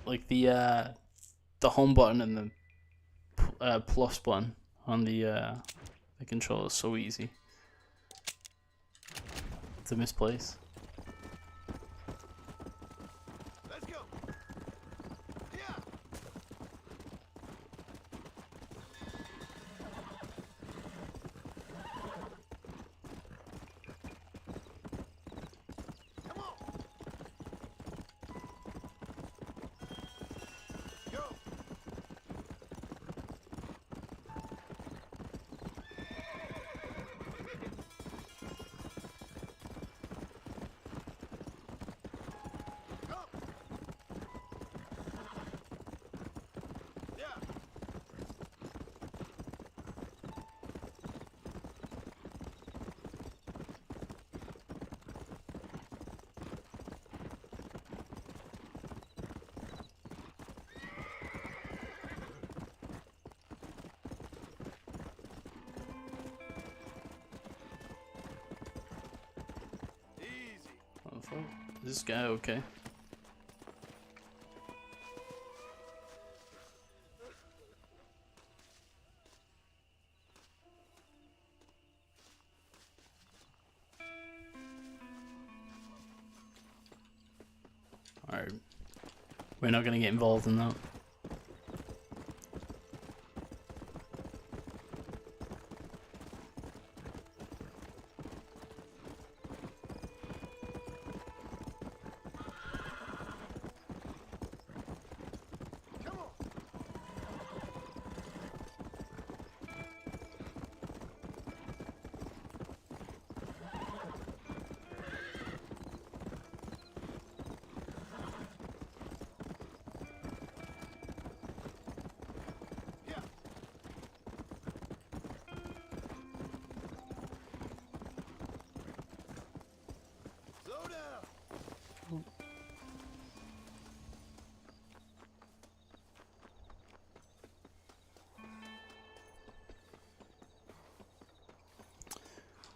Like the home button and the plus button on the controller is so easy to misplace. Let's go. Yeah. Come on. Go. Go. Yeah. Easy. Oh, fuck. Is this guy okay? Alright. We're not gonna get involved in that. Come on. Yeah. Slow down.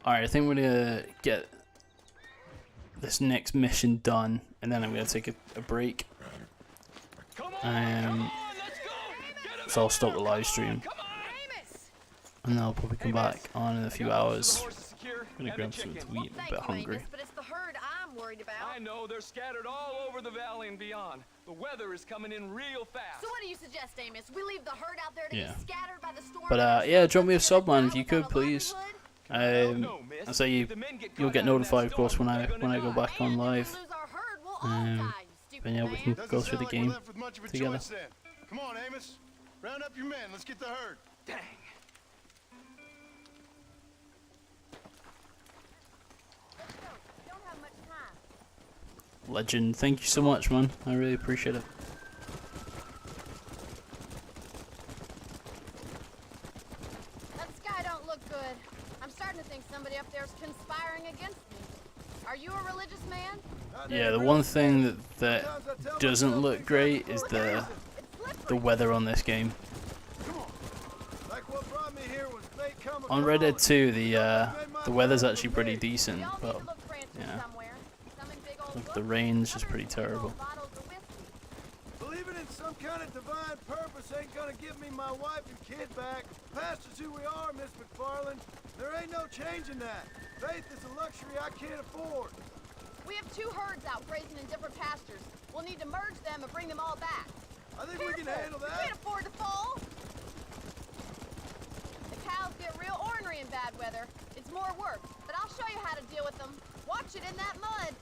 Alright, I think we're gonna get this next mission done, and then I'm gonna take a break. So I'll stop the live stream, and then I'll probably come back on in a few hours. I'm gonna grab something to eat. I'm a bit hungry. But it's the herd I'm worried about. I know, they're scattered all over the valley and beyond. The weather is coming in real fast. So what do you suggest, Amos? We leave the herd out there to Yeah. be scattered by the storm? But yeah, drop me a sub, man, if you could, please. So you'll get notified, of course, when I go back on live. But yeah, we can go through the game together. Come on, Amos. Round up your men. Let's get the herd. Dang. Legend, thank you so much, man. I really appreciate it. That sky don't look good. I'm starting to think somebody up there is conspiring against me. Are you a religious man? Yeah, the one thing that doesn't look great is the weather on this game. On Red Dead 2, the weather's actually pretty decent, but yeah, look, the rain's just pretty terrible. Believing in some kind of divine purpose ain't gonna give me my wife and kid back. Past is who we are, Miss McFarland. There ain't no changing that. Faith is a luxury I can't afford. We have 2 herds out grazing in different pastures. We'll need to merge them and bring them all back. I think we can handle that. We can't afford to fall. The cows get real ornery in bad weather. It's more work, but I'll show you how to deal with them. Watch it in that mud.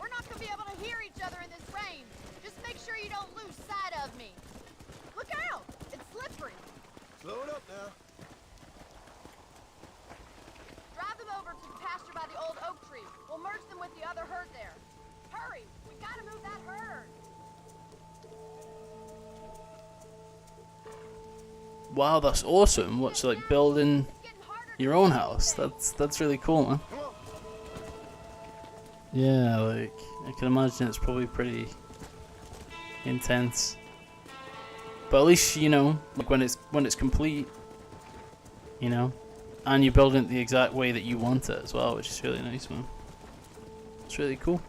We're not gonna be able to hear each other in this rain. Just make sure you don't lose sight of me. Look out! It's slippery. Slow it up now. Drive them over to the pasture by the old oak tree. We'll merge them with the other herd there. Hurry! We gotta move that herd! Wow, that's awesome. What's like building your own house? That's really cool, man. Yeah, like I can imagine it's probably pretty intense. But at least you know, like when it's complete, you know, and you're building it the exact way that you want it as well, which is really nice, man. It's really cool.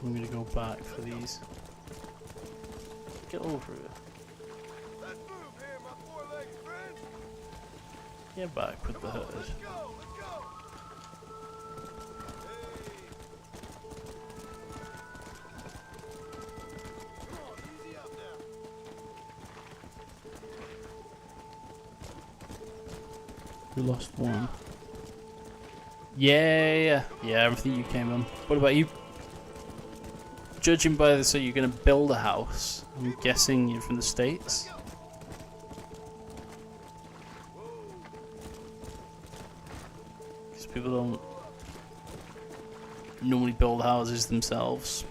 I'm gonna go back for these. Get over it. Let's move here, my four-legged friend. Get back with the herd. Let's go. Hey. Come on, easy up now. We lost one. Yeah, everything you came on. What about you? Judging by this, so you're going to build a house. I'm guessing you're from the States. Because people don't normally build houses themselves.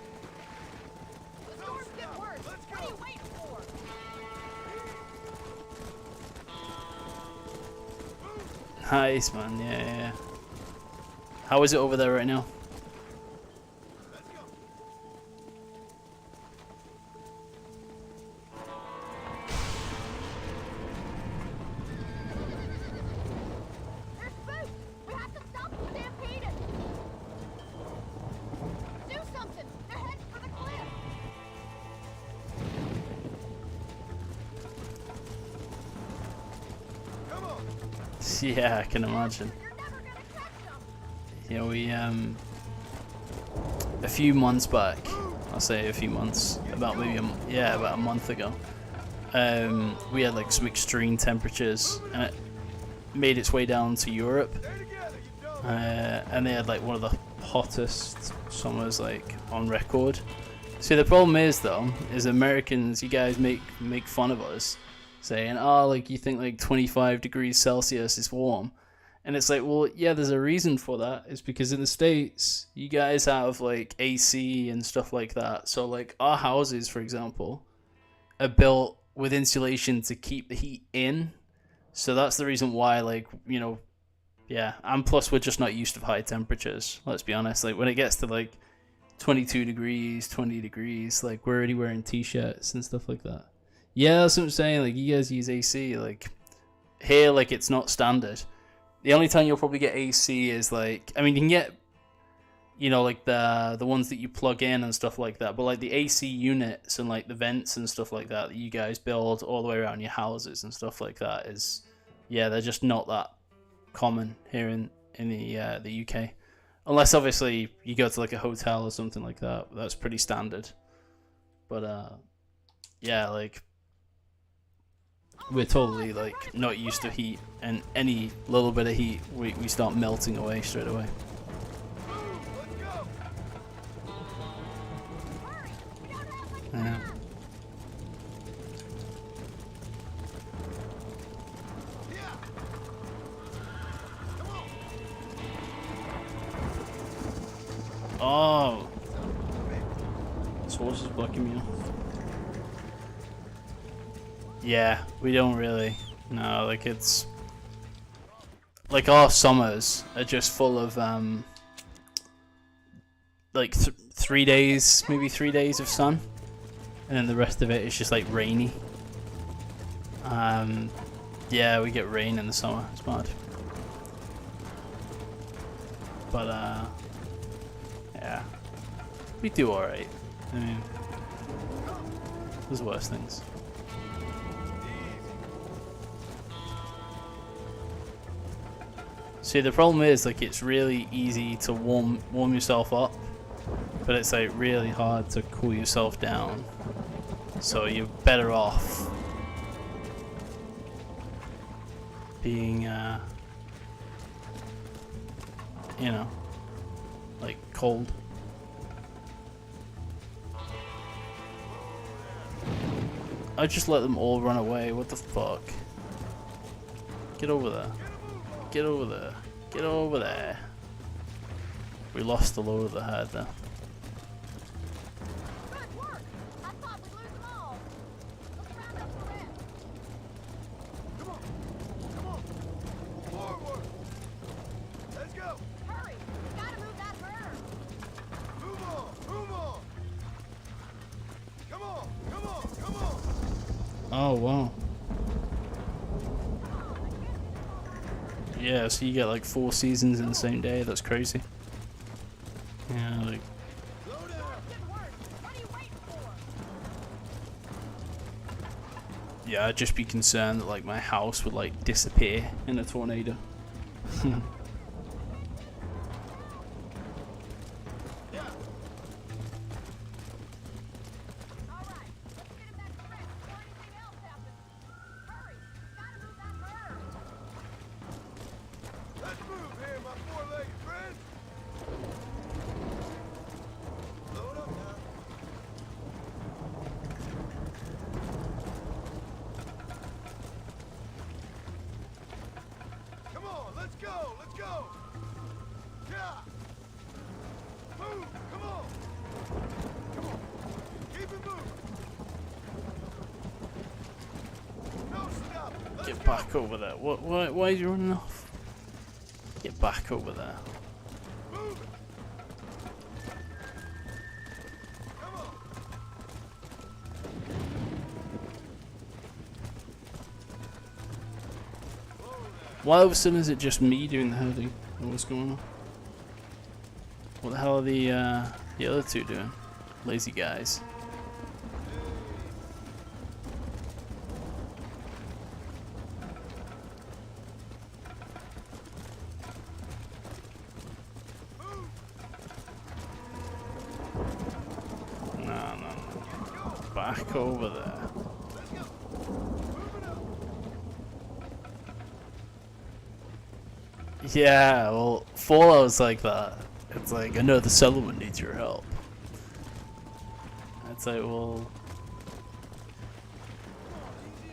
Nice, man. Yeah. How is it over there right now? Yeah, I can imagine. Yeah, we a few months back, I'll say a few months, about maybe about a month ago, we had like some extreme temperatures, and it made its way down to Europe, and they had like one of the hottest summers like on record. See, the problem is though, is Americans, you guys make fun of us, saying, oh, like you think like 25 degrees Celsius is warm. And it's like, well, yeah, there's a reason for that. It's because in the States, you guys have like AC and stuff like that. So like our houses, for example, are built with insulation to keep the heat in. So that's the reason why, like, you know, yeah. And plus we're just not used to high temperatures. Let's be honest. Like when it gets to like 22 degrees, 20 degrees, like we're already wearing t-shirts and stuff like that. Yeah, that's what I'm saying. Like, you guys use AC. Like, here, like, it's not standard. The only time you'll probably get AC is, like... I mean, you know, like the ones that you plug in and stuff like that. But like the AC units and like the vents and stuff like that you guys build all the way around your houses and stuff like that is, yeah, they're just not that common here in the UK. Unless obviously you go to like a hotel or something like that, that's pretty standard. But yeah, like we're totally like not used to heat, and any little bit of heat we start melting away straight away. Yeah. Oh, this horse is blocking me off. Yeah, we don't really. No, like it's like our summers are just full of like 3 days, maybe 3 days of sun, and then the rest of it is just like rainy. Yeah, we get rain in the summer. It's mad. But yeah, we do all right. I mean, there's worse things. See, the problem is, like, it's really easy to warm yourself up, but it's like really hard to cool yourself down. So you're better off being, you know, like cold. I just let them all run away. What the fuck? Get over there. Get over there. Get over there. We lost the load of the head there. Oh wow. Yeah, so you get like 4 seasons in the same day. That's crazy. Yeah, like. Yeah, I'd just be concerned that like my house would like disappear in a tornado. Get back over there. Why are you running off? Get back over there. Why all of a sudden is it just me doing the herding? What's going on? What the hell are the other two doing? Lazy guys. No. Back over there. Yeah, well, Fallout's like that. It's like, I know the settlement needs your help. It's like, well...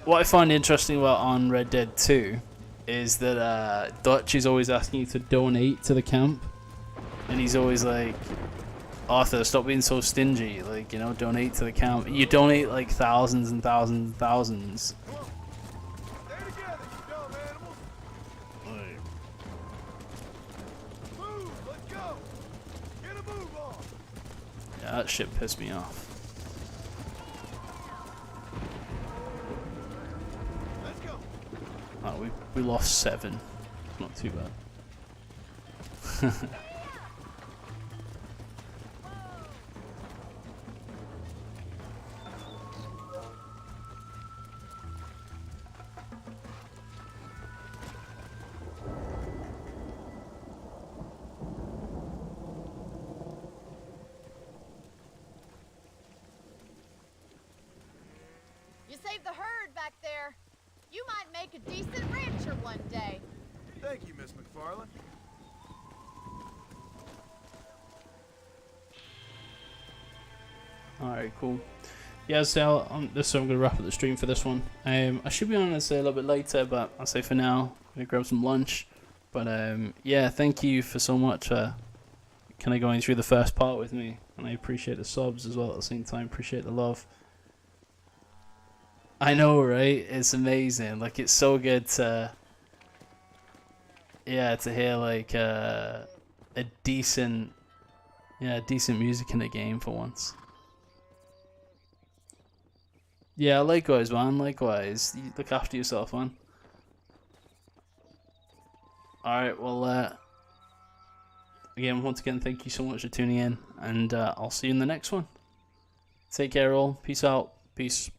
What I find interesting about on Red Dead 2 is that Dutch is always asking you to donate to the camp. And he's always like, Arthur, stop being so stingy. Like, you know, donate to the camp. You donate like thousands and thousands and thousands. Yeah, that shit pissed me off. Oh, we lost 7. Not too bad. save the herd back there. You might make a decent rancher one day. Thank you, Miss McFarlane. Alright, cool. Yeah, so I'm going to wrap up the stream for this one. I should be on this a little bit later, but I'll say for now, I'm going to grab some lunch. But yeah, thank you for so much for kind of going through the first part with me. And I appreciate the subs as well at the same time. Appreciate the love. I know, right? It's amazing. Like, it's so good to... Yeah, to hear, like, a decent... Yeah, decent music in the game for once. Yeah, likewise, man. Likewise. You look after yourself, man. Alright, well, again, once again, thank you so much for tuning in. And I'll see you in the next one. Take care, all. Peace out. Peace.